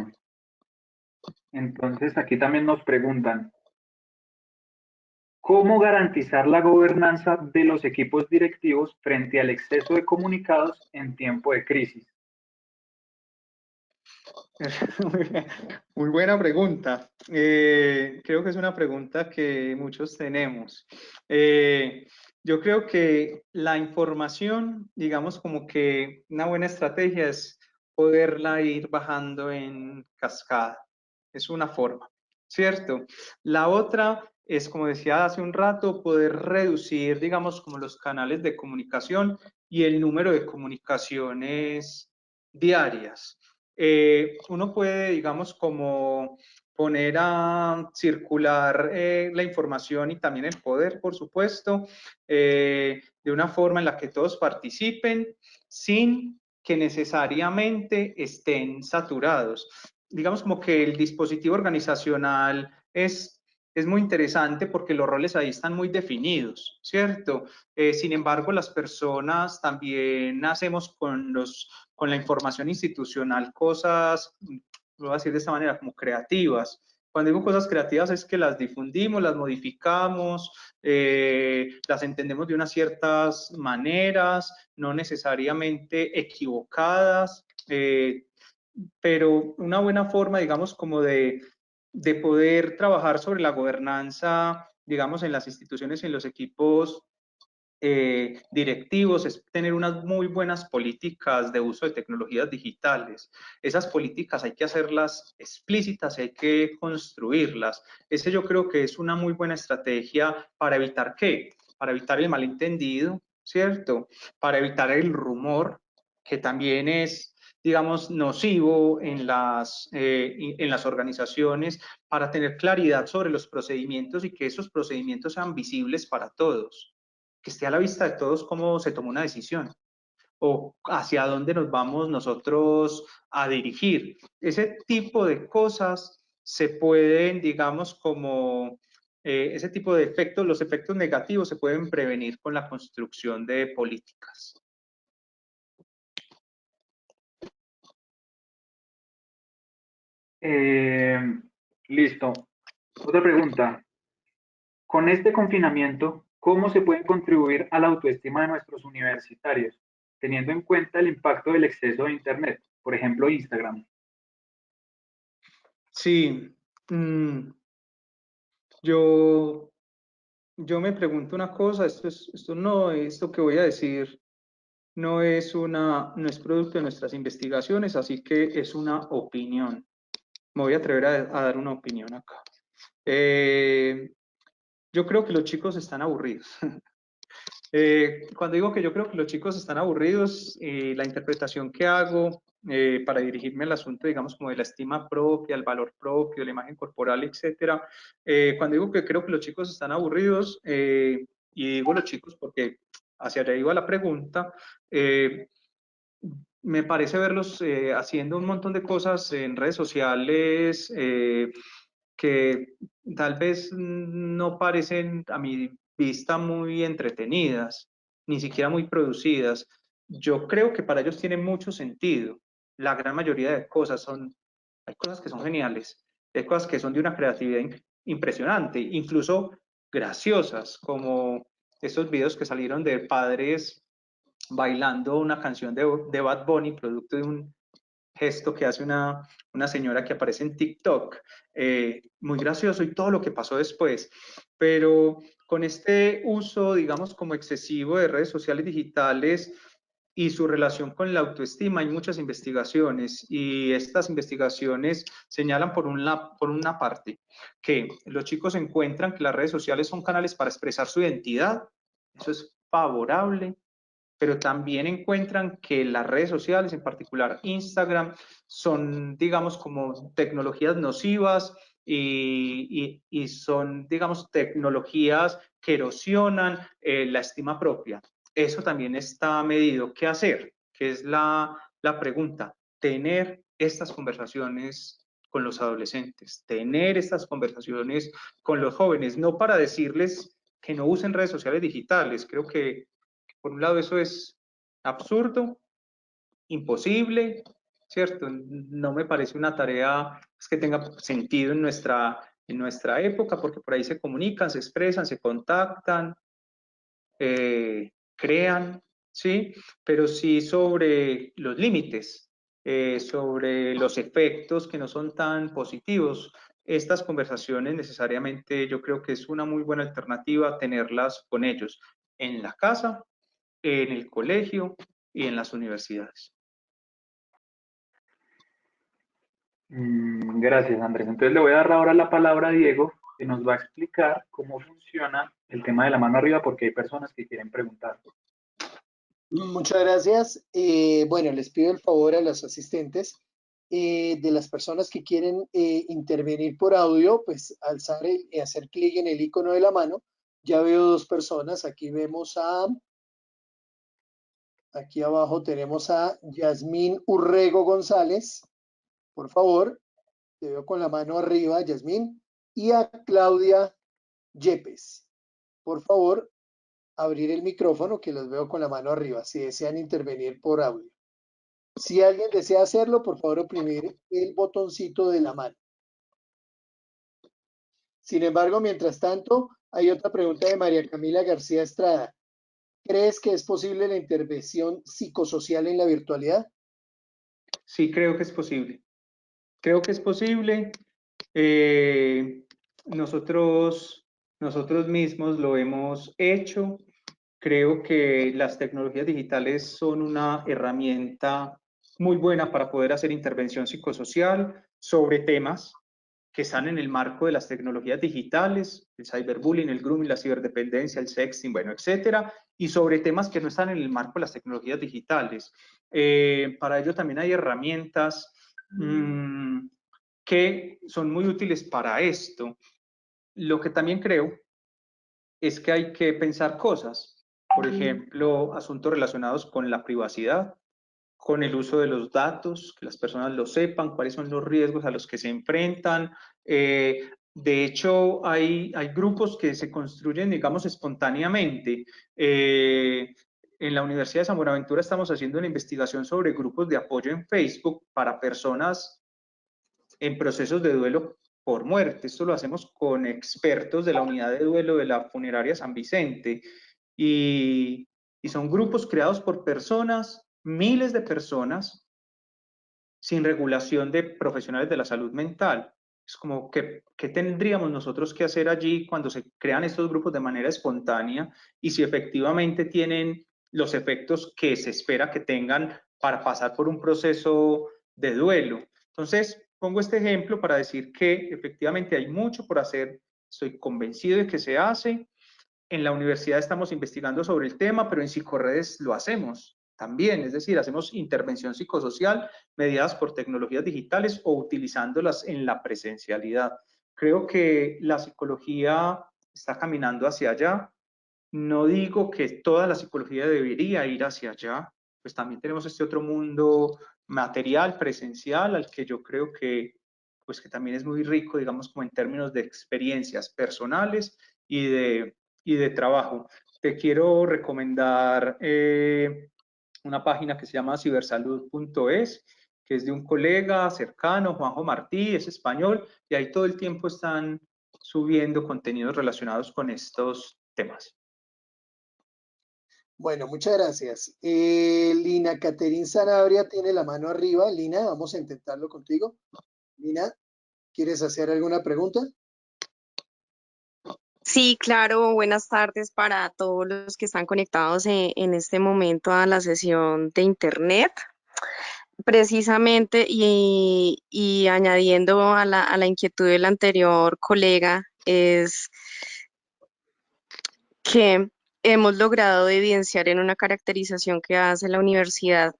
Entonces, aquí también nos preguntan, ¿cómo garantizar la gobernanza de los equipos directivos frente al exceso de comunicados en tiempo de crisis? Muy buena pregunta. Creo que es una pregunta que muchos tenemos. Yo creo que la información, digamos como que una buena estrategia es poderla ir bajando en cascada. Es una forma, ¿cierto? La otra es, como decía hace un rato, poder reducir, digamos, como los canales de comunicación y el número de comunicaciones diarias. Uno puede, digamos, como poner a circular la información y también el poder, por supuesto, de una forma en la que todos participen sin que necesariamente estén saturados. Digamos como que el dispositivo organizacional es muy interesante porque los roles ahí están muy definidos, ¿cierto? Sin embargo, las personas también hacemos con la información institucional cosas, lo voy a decir de esta manera, como creativas. Cuando digo cosas creativas es que las difundimos, las modificamos, las entendemos de unas ciertas maneras, no necesariamente equivocadas, pero una buena forma, digamos, como de poder trabajar sobre la gobernanza, digamos, en las instituciones y en los equipos directivos es tener unas muy buenas políticas de uso de tecnologías digitales. Esas políticas hay que hacerlas explícitas, hay que construirlas. Ese yo creo que es una muy buena estrategia para evitar ¿qué? Para evitar el malentendido, ¿cierto? Para evitar el rumor, que también es, digamos, nocivo en las organizaciones, para tener claridad sobre los procedimientos y que esos procedimientos sean visibles para todos, que esté a la vista de todos cómo se tomó una decisión o hacia dónde nos vamos nosotros a dirigir. Ese tipo de cosas se pueden, digamos, como ese tipo de efectos, los efectos negativos se pueden prevenir con la construcción de políticas. Listo. Otra pregunta. Con este confinamiento, ¿cómo se puede contribuir a la autoestima de nuestros universitarios, teniendo en cuenta el impacto del exceso de Internet, por ejemplo, Instagram? Sí, yo me pregunto una cosa, esto que voy a decir no es producto de nuestras investigaciones, así que es una opinión. me voy a atrever a dar una opinión acá. Yo creo que los chicos están aburridos. Cuando digo que yo creo que los chicos están aburridos, la interpretación que hago para dirigirme al asunto, digamos, como de la estima propia, el valor propio, la imagen corporal, etcétera, cuando digo que creo que los chicos están aburridos, y digo los chicos porque hacia allá iba la pregunta, me parece verlos haciendo un montón de cosas en redes sociales que tal vez no parecen a mi vista muy entretenidas, ni siquiera muy producidas. Yo creo que para ellos tiene mucho sentido. La gran mayoría de cosas hay cosas que son geniales, hay cosas que son de una creatividad impresionante, incluso graciosas, como estos videos que salieron de padres bailando una canción de Bad Bunny, producto de un gesto que hace una señora que aparece en TikTok, muy gracioso y todo lo que pasó después, pero con este uso, digamos, como excesivo de redes sociales digitales y su relación con la autoestima, hay muchas investigaciones y estas investigaciones señalan por una parte que los chicos encuentran que las redes sociales son canales para expresar su identidad, eso es favorable, pero también encuentran que las redes sociales, en particular Instagram, son, digamos, como tecnologías nocivas y son, digamos, tecnologías que erosionan la estima propia. Eso también está medido. ¿Qué hacer? Que es la pregunta. Tener estas conversaciones con los adolescentes, tener estas conversaciones con los jóvenes, no para decirles que no usen redes sociales digitales. Creo que por un lado eso es absurdo, imposible, ¿cierto? No me parece una tarea que tenga sentido en nuestra época, porque por ahí se comunican, se expresan, se contactan, crean, ¿sí? Pero sí sobre los límites, sobre los efectos que no son tan positivos. Estas conversaciones necesariamente yo creo que es una muy buena alternativa tenerlas con ellos en la casa, en el colegio y en las universidades. Gracias, Andrés. Entonces le voy a dar ahora la palabra a Diego, que nos va a explicar cómo funciona el tema de la mano arriba, porque hay personas que quieren preguntar. Muchas gracias. Bueno, les pido el favor a los asistentes de las personas que quieren intervenir por audio, pues alzar y hacer clic en el icono de la mano. Ya veo dos personas. Aquí vemos aquí abajo tenemos a Yasmín Urrego González. Por favor, te veo con la mano arriba, Yasmín. Y a Claudia Yepes. Por favor, abrir el micrófono, que los veo con la mano arriba, si desean intervenir por audio. Si alguien desea hacerlo, por favor, oprimir el botoncito de la mano. Sin embargo, mientras tanto, hay otra pregunta de María Camila García Estrada. ¿Crees que es posible la intervención psicosocial en la virtualidad? Sí, creo que es posible. Creo que es posible. Nosotros mismos lo hemos hecho. Creo que las tecnologías digitales son una herramienta muy buena para poder hacer intervención psicosocial sobre temas que están en el marco de las tecnologías digitales, el cyberbullying, el grooming, la ciberdependencia, el sexting, bueno, etcétera, y sobre temas que no están en el marco de las tecnologías digitales. Para ello también hay herramientas que son muy útiles para esto. Lo que también creo es que hay que pensar cosas, por ejemplo, asuntos relacionados con la privacidad, con el uso de los datos, que las personas lo sepan, cuáles son los riesgos a los que se enfrentan. De hecho, hay grupos que se construyen, digamos, espontáneamente. En la Universidad de San Buenaventura estamos haciendo una investigación sobre grupos de apoyo en Facebook para personas en procesos de duelo por muerte. Esto lo hacemos con expertos de la unidad de duelo de la funeraria San Vicente y son grupos creados por personas, miles de personas, sin regulación de profesionales de la salud mental. Es como que, ¿qué tendríamos nosotros que hacer allí cuando se crean estos grupos de manera espontánea y si efectivamente tienen los efectos que se espera que tengan para pasar por un proceso de duelo? Entonces, pongo este ejemplo para decir que efectivamente hay mucho por hacer, estoy convencido de que se hace. En la universidad estamos investigando sobre el tema, pero en Psicorredes lo hacemos también, es decir, hacemos intervención psicosocial mediadas por tecnologías digitales o utilizándolas en la presencialidad. Creo que la psicología está caminando hacia allá. No digo que toda la psicología debería ir hacia allá, pues también tenemos este otro mundo material, presencial, al que yo creo que, pues que también es muy rico, digamos, como en términos de experiencias personales y de trabajo. Te quiero recomendar una página que se llama cibersalud.es, que es de un colega cercano, Juanjo Martí, es español, y ahí todo el tiempo están subiendo contenidos relacionados con estos temas. Bueno, muchas gracias. Lina Caterín Sanabria tiene la mano arriba. Lina, vamos a intentarlo contigo. Lina, ¿quieres hacer alguna pregunta? Sí, claro, buenas tardes para todos los que están conectados en este momento a la sesión de Internet. Precisamente, y añadiendo a la inquietud del anterior colega, es que hemos logrado evidenciar en una caracterización que hace la universidad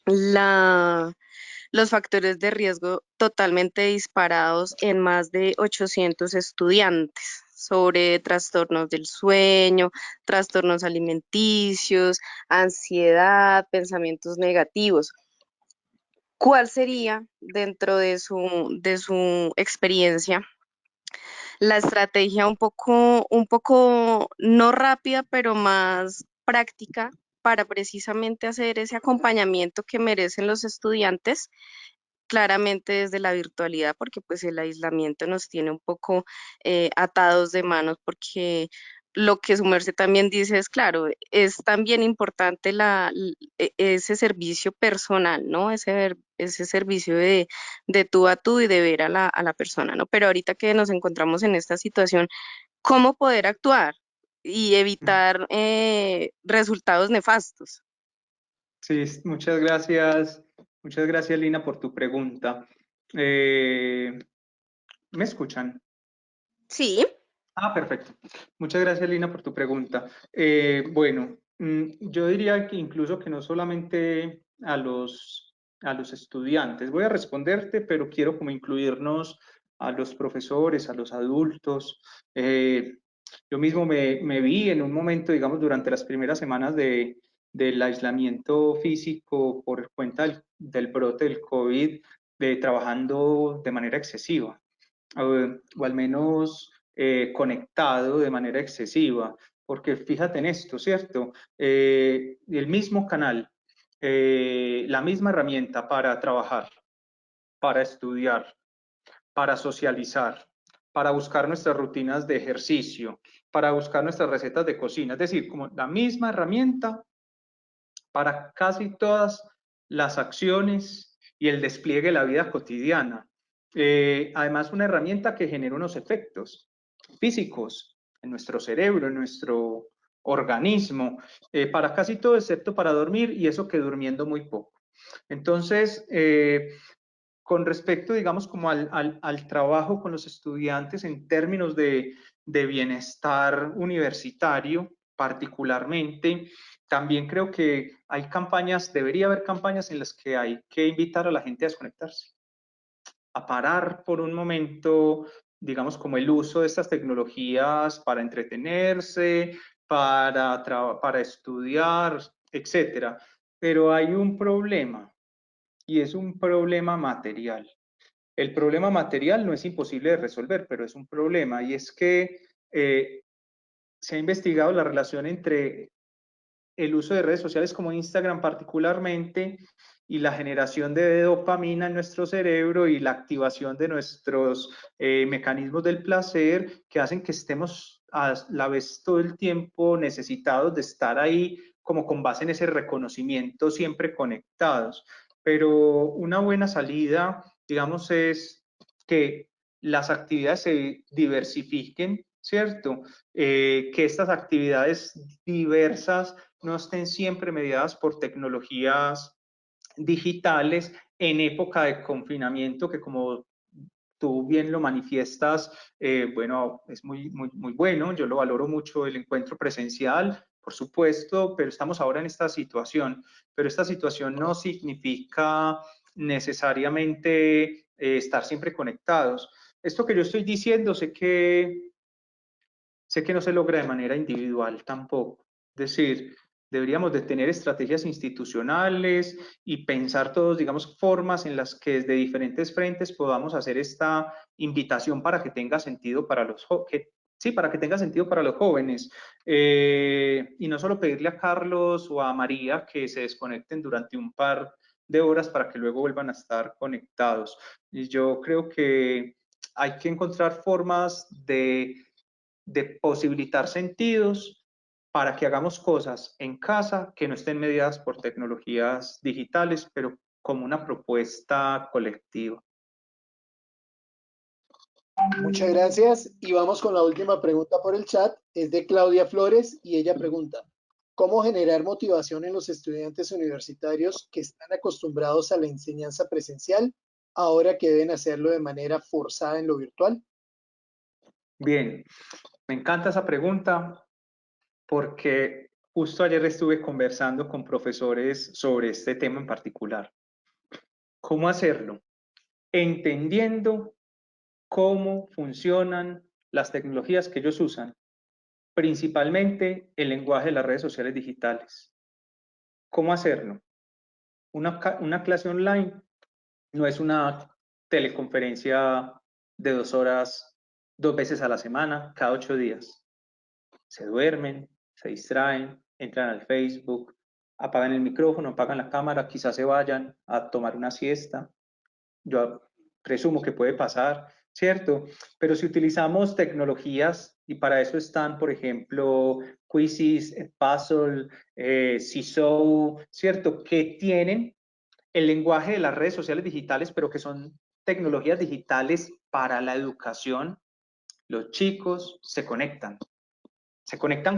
los factores de riesgo totalmente disparados en más de 800 estudiantes sobre trastornos del sueño, trastornos alimenticios, ansiedad, pensamientos negativos. ¿Cuál sería, dentro de su experiencia, la estrategia un poco no rápida, pero más práctica para precisamente hacer ese acompañamiento que merecen los estudiantes, claramente desde la virtualidad, porque pues el aislamiento nos tiene un poco atados de manos, porque lo que su merced también dice es claro, es también importante ese servicio personal, ¿no? Ese servicio de tú a tú y de ver a la persona, ¿no? Pero ahorita que nos encontramos en esta situación, ¿cómo poder actuar y evitar resultados nefastos? Sí, muchas gracias. Muchas gracias, Lina, por tu pregunta. ¿Me escuchan? Sí. Ah, perfecto. Muchas gracias, Lina, por tu pregunta. Bueno, yo diría que incluso que no solamente a los estudiantes. Voy a responderte, pero quiero como incluirnos a los profesores, a los adultos. Yo mismo me vi en un momento, digamos, durante las primeras semanas del aislamiento físico por cuenta del brote del COVID, trabajando de manera excesiva, o al menos conectado de manera excesiva, porque fíjate en esto, ¿cierto? El mismo canal, la misma herramienta para trabajar, para estudiar, para socializar, para buscar nuestras rutinas de ejercicio, para buscar nuestras recetas de cocina, es decir, como la misma herramienta para casi todas las acciones y el despliegue de la vida cotidiana. Además, una herramienta que genera unos efectos físicos en nuestro cerebro, en nuestro organismo, para casi todo excepto para dormir, y eso que durmiendo muy poco. Entonces, con respecto, digamos, como al trabajo con los estudiantes en términos de bienestar universitario, particularmente, también creo que hay campañas, debería haber campañas en las que hay que invitar a la gente a desconectarse, a parar por un momento, digamos, como el uso de estas tecnologías para entretenerse, para estudiar, etcétera. Pero hay un problema, y es un problema material. El problema material no es imposible de resolver, pero es un problema, y es que se ha investigado la relación entre el uso de redes sociales como Instagram particularmente y la generación de dopamina en nuestro cerebro y la activación de nuestros mecanismos del placer que hacen que estemos a la vez todo el tiempo necesitados de estar ahí como con base en ese reconocimiento, siempre conectados. Pero una buena salida, digamos, es que las actividades se diversifiquen, ¿cierto? Que estas actividades diversas no estén siempre mediadas por tecnologías digitales en época de confinamiento, que como tú bien lo manifiestas, bueno, es muy bueno, yo lo valoro mucho el encuentro presencial, por supuesto, pero estamos ahora en esta situación, pero esta situación no significa necesariamente estar siempre conectados. Esto que yo estoy diciendo, sé que no se logra de manera individual tampoco. Es decir, deberíamos de tener estrategias institucionales y pensar todos, digamos, formas en las que desde diferentes frentes podamos hacer esta invitación para que tenga sentido para los jóvenes. Sí, para que tenga sentido para los jóvenes. Y no solo pedirle a Carlos o a María que se desconecten durante un par de horas para que luego vuelvan a estar conectados. Y yo creo que hay que encontrar formas de posibilitar sentidos para que hagamos cosas en casa que no estén mediadas por tecnologías digitales, pero como una propuesta colectiva. Muchas gracias y vamos con la última pregunta por el chat. Es de Claudia Flores y ella pregunta, ¿cómo generar motivación en los estudiantes universitarios que están acostumbrados a la enseñanza presencial ahora que deben hacerlo de manera forzada en lo virtual? Bien, me encanta esa pregunta porque justo ayer estuve conversando con profesores sobre este tema en particular. ¿Cómo hacerlo? Entendiendo cómo funcionan las tecnologías que ellos usan, principalmente el lenguaje de las redes sociales digitales. ¿Cómo hacerlo? Una clase online no es una teleconferencia de 2 horas, 2 veces a la semana, cada 8 días. Se duermen, se distraen, entran al Facebook, apagan el micrófono, apagan la cámara, quizás se vayan a tomar una siesta. Yo presumo que puede pasar, ¿cierto? Pero si utilizamos tecnologías, y para eso están, por ejemplo, Quizzes, Puzzle, Seesaw, ¿cierto? Que tienen el lenguaje de las redes sociales digitales, pero que son tecnologías digitales para la educación, los chicos se conectan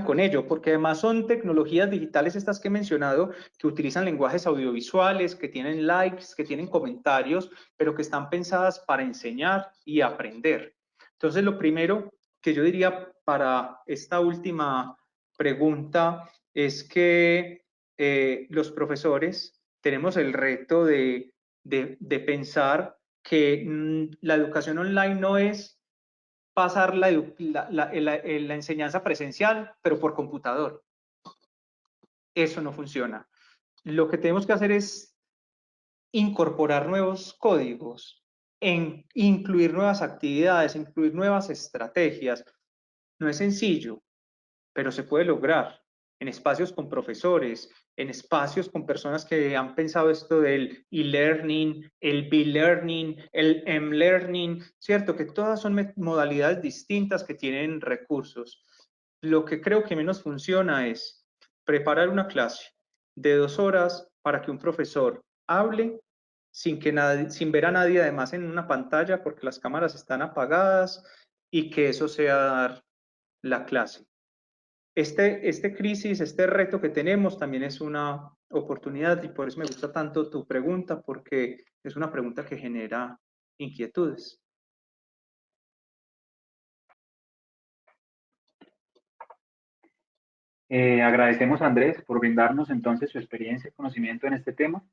con ello, porque además son tecnologías digitales estas que he mencionado, que utilizan lenguajes audiovisuales, que tienen likes, que tienen comentarios, pero que están pensadas para enseñar y aprender. Entonces, lo primero que yo diría para esta última pregunta es que los profesores tenemos el reto de pensar que la educación online no es pasar la enseñanza presencial, pero por computador. Eso no funciona. Lo que tenemos que hacer es incorporar nuevos códigos, incluir nuevas actividades, incluir nuevas estrategias. No es sencillo, pero se puede lograr en espacios con profesores, en espacios con personas que han pensado esto del e-learning, el b-learning, el m-learning, ¿cierto? Que todas son modalidades distintas que tienen recursos. Lo que creo que menos funciona es preparar una clase de 2 horas para que un profesor hable sin ver a nadie además en una pantalla porque las cámaras están apagadas y que eso sea dar la clase. Este crisis, este reto que tenemos también es una oportunidad y por eso me gusta tanto tu pregunta, porque es una pregunta que genera inquietudes. Agradecemos a Andrés por brindarnos entonces su experiencia y conocimiento en este tema.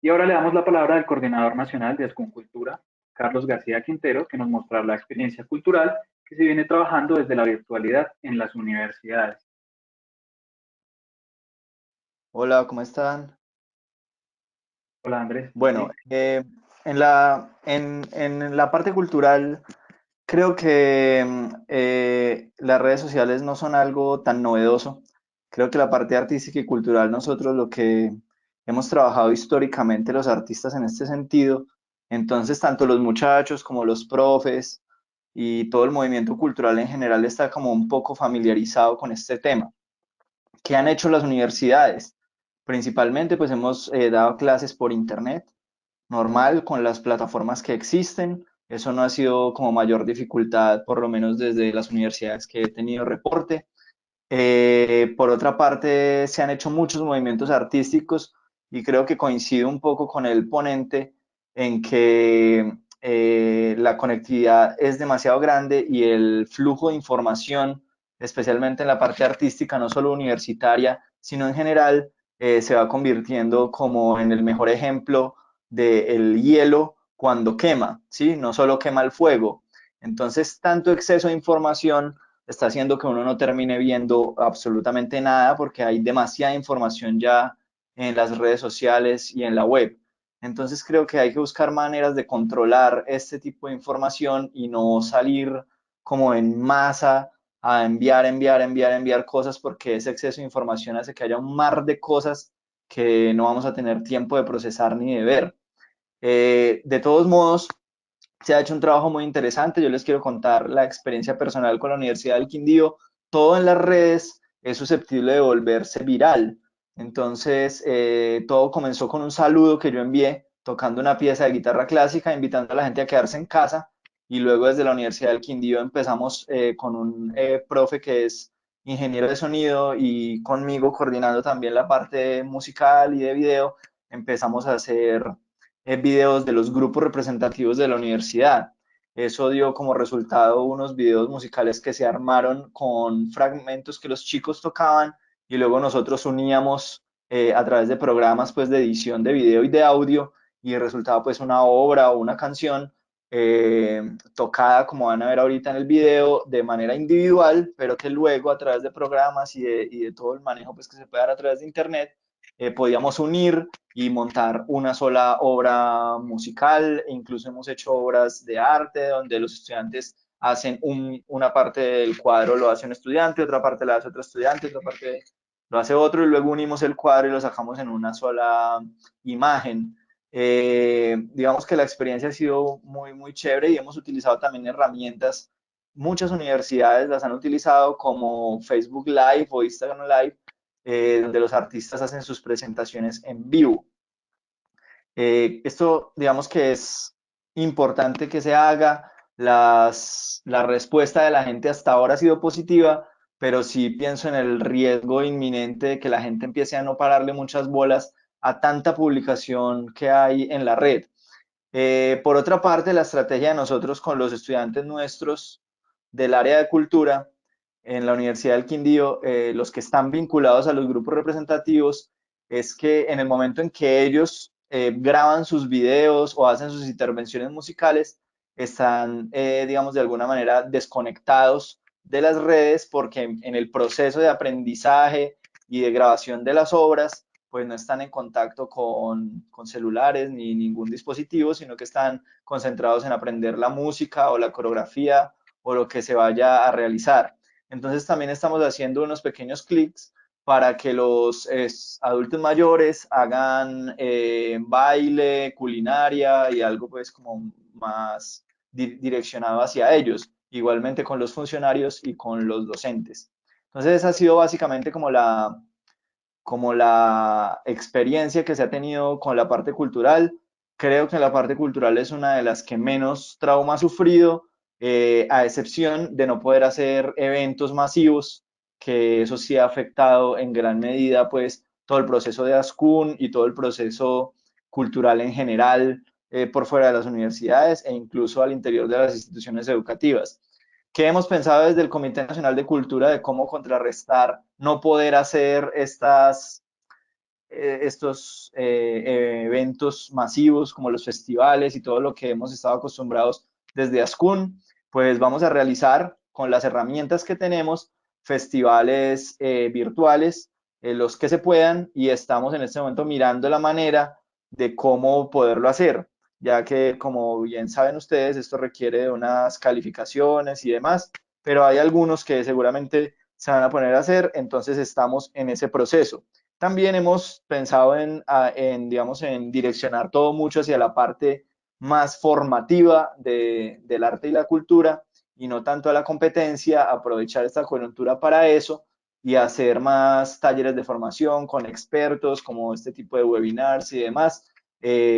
Y ahora le damos la palabra al coordinador nacional de Ascuncultura, Carlos García Quintero, que nos mostrará la experiencia cultural que se viene trabajando desde la virtualidad en las universidades. Hola, ¿cómo están? Hola, Andrés. Bueno, en la parte cultural, creo que las redes sociales no son algo tan novedoso. Creo que la parte artística y cultural, nosotros lo que hemos trabajado históricamente los artistas en este sentido, entonces tanto los muchachos como los profes y todo el movimiento cultural en general está como un poco familiarizado con este tema. ¿Qué han hecho las universidades? Principalmente, pues hemos dado clases por internet, normal, con las plataformas que existen. Eso no ha sido como mayor dificultad, por lo menos desde las universidades que he tenido reporte. Por otra parte, se han hecho muchos movimientos artísticos y creo que coincido un poco con el ponente en que la conectividad es demasiado grande y el flujo de información, especialmente en la parte artística, no solo universitaria, sino en general, se va convirtiendo como en el mejor ejemplo del hielo cuando quema, ¿sí? No solo quema el fuego. Entonces, tanto exceso de información está haciendo que uno no termine viendo absolutamente nada porque hay demasiada información ya en las redes sociales y en la web. Entonces creo que hay que buscar maneras de controlar este tipo de información y no salir como en masa a enviar cosas, porque ese exceso de información hace que haya un mar de cosas que no vamos a tener tiempo de procesar ni de ver. De todos modos, se ha hecho un trabajo muy interesante. Yo les quiero contar la experiencia personal con la Universidad del Quindío. Todo en las redes es susceptible de volverse viral. Entonces, todo comenzó con un saludo que yo envié tocando una pieza de guitarra clásica, invitando a la gente a quedarse en casa. Y luego desde la Universidad del Quindío empezamos con un profe que es ingeniero de sonido y conmigo coordinando también la parte musical y de video. Empezamos a hacer videos de los grupos representativos de la universidad. Eso dio como resultado unos videos musicales que se armaron con fragmentos que los chicos tocaban y luego nosotros uníamos a través de programas pues de edición de video y de audio y resultaba pues una obra o una canción tocada como van a ver ahorita en el video de manera individual, pero que luego a través de programas y de todo el manejo pues que se puede dar a través de internet podíamos unir y montar una sola obra musical. E incluso hemos hecho obras de arte donde los estudiantes hacen una parte del cuadro lo hace un estudiante, otra parte la hace otro estudiante, otra parte lo hace otro y luego unimos el cuadro y lo sacamos en una sola imagen. Digamos que la experiencia ha sido muy, muy chévere y hemos utilizado también herramientas. Muchas universidades las han utilizado como Facebook Live o Instagram Live, donde los artistas hacen sus presentaciones en vivo. Esto, digamos que es importante que se haga. La respuesta de la gente hasta ahora ha sido positiva, pero sí pienso en el riesgo inminente de que la gente empiece a no pararle muchas bolas a tanta publicación que hay en la red. Por otra parte, la estrategia de nosotros con los estudiantes nuestros del área de cultura en la Universidad del Quindío, los que están vinculados a los grupos representativos, es que en el momento en que ellos graban sus videos o hacen sus intervenciones musicales, están, digamos, de alguna manera desconectados de las redes porque en el proceso de aprendizaje y de grabación de las obras, pues no están en contacto con celulares ni ningún dispositivo, sino que están concentrados en aprender la música o la coreografía o lo que se vaya a realizar. Entonces también estamos haciendo unos pequeños clics para que los adultos mayores hagan baile, culinaria y algo pues como más direccionado hacia ellos, igualmente con los funcionarios y con los docentes. Entonces esa ha sido básicamente como la experiencia que se ha tenido con la parte cultural. Creo que la parte cultural es una de las que menos trauma ha sufrido, a excepción de no poder hacer eventos masivos, que eso sí ha afectado en gran medida pues todo el proceso de ASCUN y todo el proceso cultural en general por fuera de las universidades e incluso al interior de las instituciones educativas. ¿Qué hemos pensado desde el Comité Nacional de Cultura de cómo contrarrestar no poder hacer estos eventos masivos como los festivales y todo lo que hemos estado acostumbrados desde ASCUN? Pues vamos a realizar con las herramientas que tenemos festivales virtuales, los que se puedan, y estamos en este momento mirando la manera de cómo poderlo hacer, ya que como bien saben ustedes, esto requiere de unas calificaciones y demás, pero hay algunos que seguramente se van a poner a hacer, entonces estamos en ese proceso. También hemos pensado digamos, en direccionar todo mucho hacia la parte más formativa del arte y la cultura y no tanto a la competencia, aprovechar esta coyuntura para eso y hacer más talleres de formación con expertos como este tipo de webinars y demás.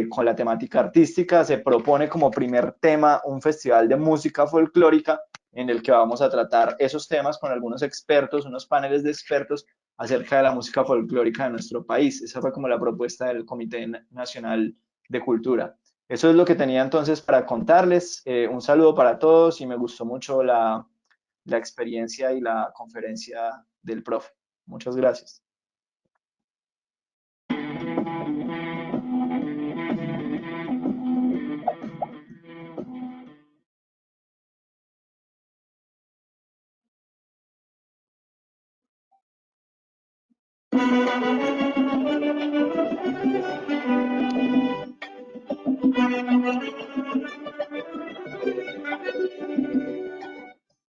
Con la temática artística se propone como primer tema un festival de música folclórica en el que vamos a tratar esos temas con algunos expertos, unos paneles de expertos acerca de la música folclórica de nuestro país. Esa fue como la propuesta del Comité Nacional de Cultura. Eso es lo que tenía entonces para contarles. Un saludo para todos y me gustó mucho la experiencia y la conferencia del profe. Muchas gracias.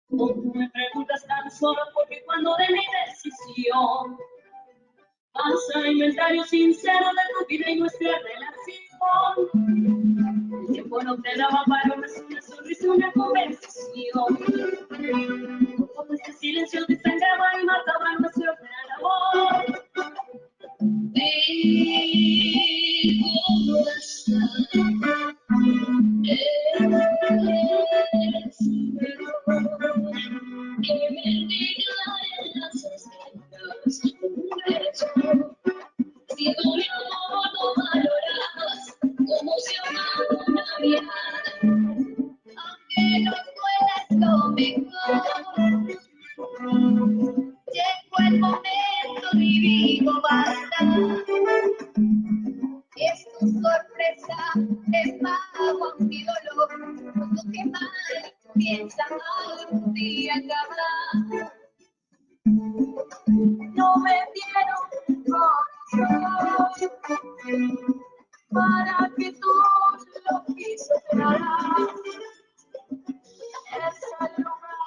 No me preguntas tan solo porque cuando de mi decisión vas a inventario sincero de tu vida y nuestra relación. El tiempo no te daba para una sonrisa y una conversación. Como este silencio desangraba y mataba nuestro gran amor. ¿Cómo estás? Que me diga en las esquinas un beso. Si tu mi amor no valoras como si amara una vida, aunque no fueras lo mejor, llegó el momento divino, basta. Es tu sorpresa, te pago mi dolor, cuando que mal piensa algún día acabar. No me dieron corazón para que tú lo quisieras. Es el lugar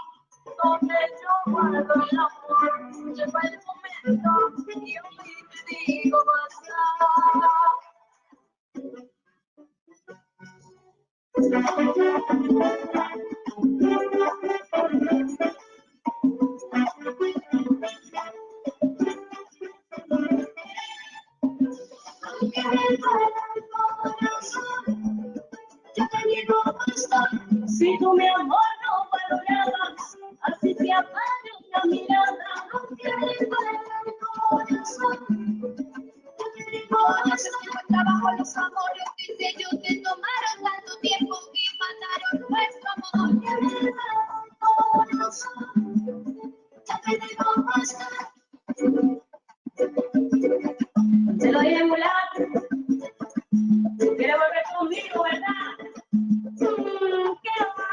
donde yo guardo el amor. Llegó el momento y hoy te digo basta. Aunque me duele el corazón, yo te digo basta. Si tú mi amor no valorabas, así se apaga una mirada. Aunque me duele el corazón, yo te digo basta. Trabajo los amores que de ellos te tomaron tanto tiempo y mataron nuestro amor. Aunque me duele el corazón, yo te digo basta. Te lo dije mulato, quieres volver conmigo, ¿verdad? ¿Qué va?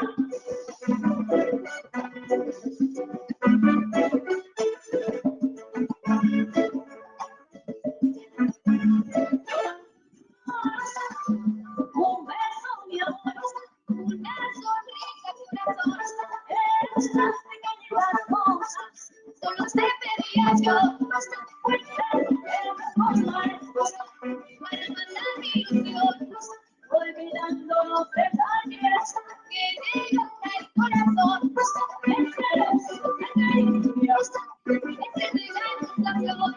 Un beso, mi amor, una sonrisa, corazón. Eres más pequeña y las cosas, solo te pedía yo. Para matar mi ilusión, olvidando los detalles que llegan al corazón. Ese cariño, ese regalo, la flor.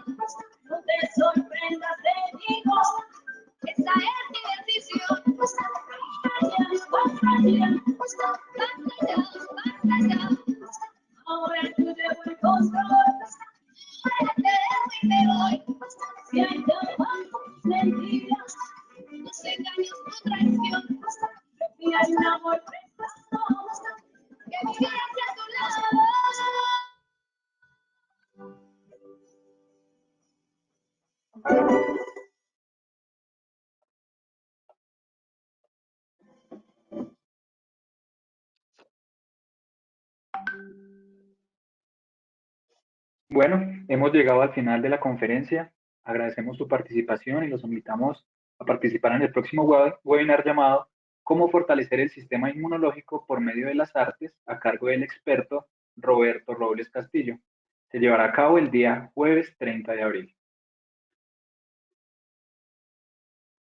No te sorprendas de mí, esa es mi decisión. Basta ya, basta ya, basta ya. Ahora tú llevo el control. Ahora te dejo y me voy. Si hay llamados, mentiras, tus engaños, tu traición. Y hay un amor prestado que vive hacia tu lado. Bueno, hemos llegado al final de la conferencia. Agradecemos su participación y los invitamos a participar en el próximo webinar llamado ¿Cómo fortalecer el sistema inmunológico por medio de las artes?, a cargo del experto Roberto Robles Castillo. Se llevará a cabo el día jueves 30 de abril.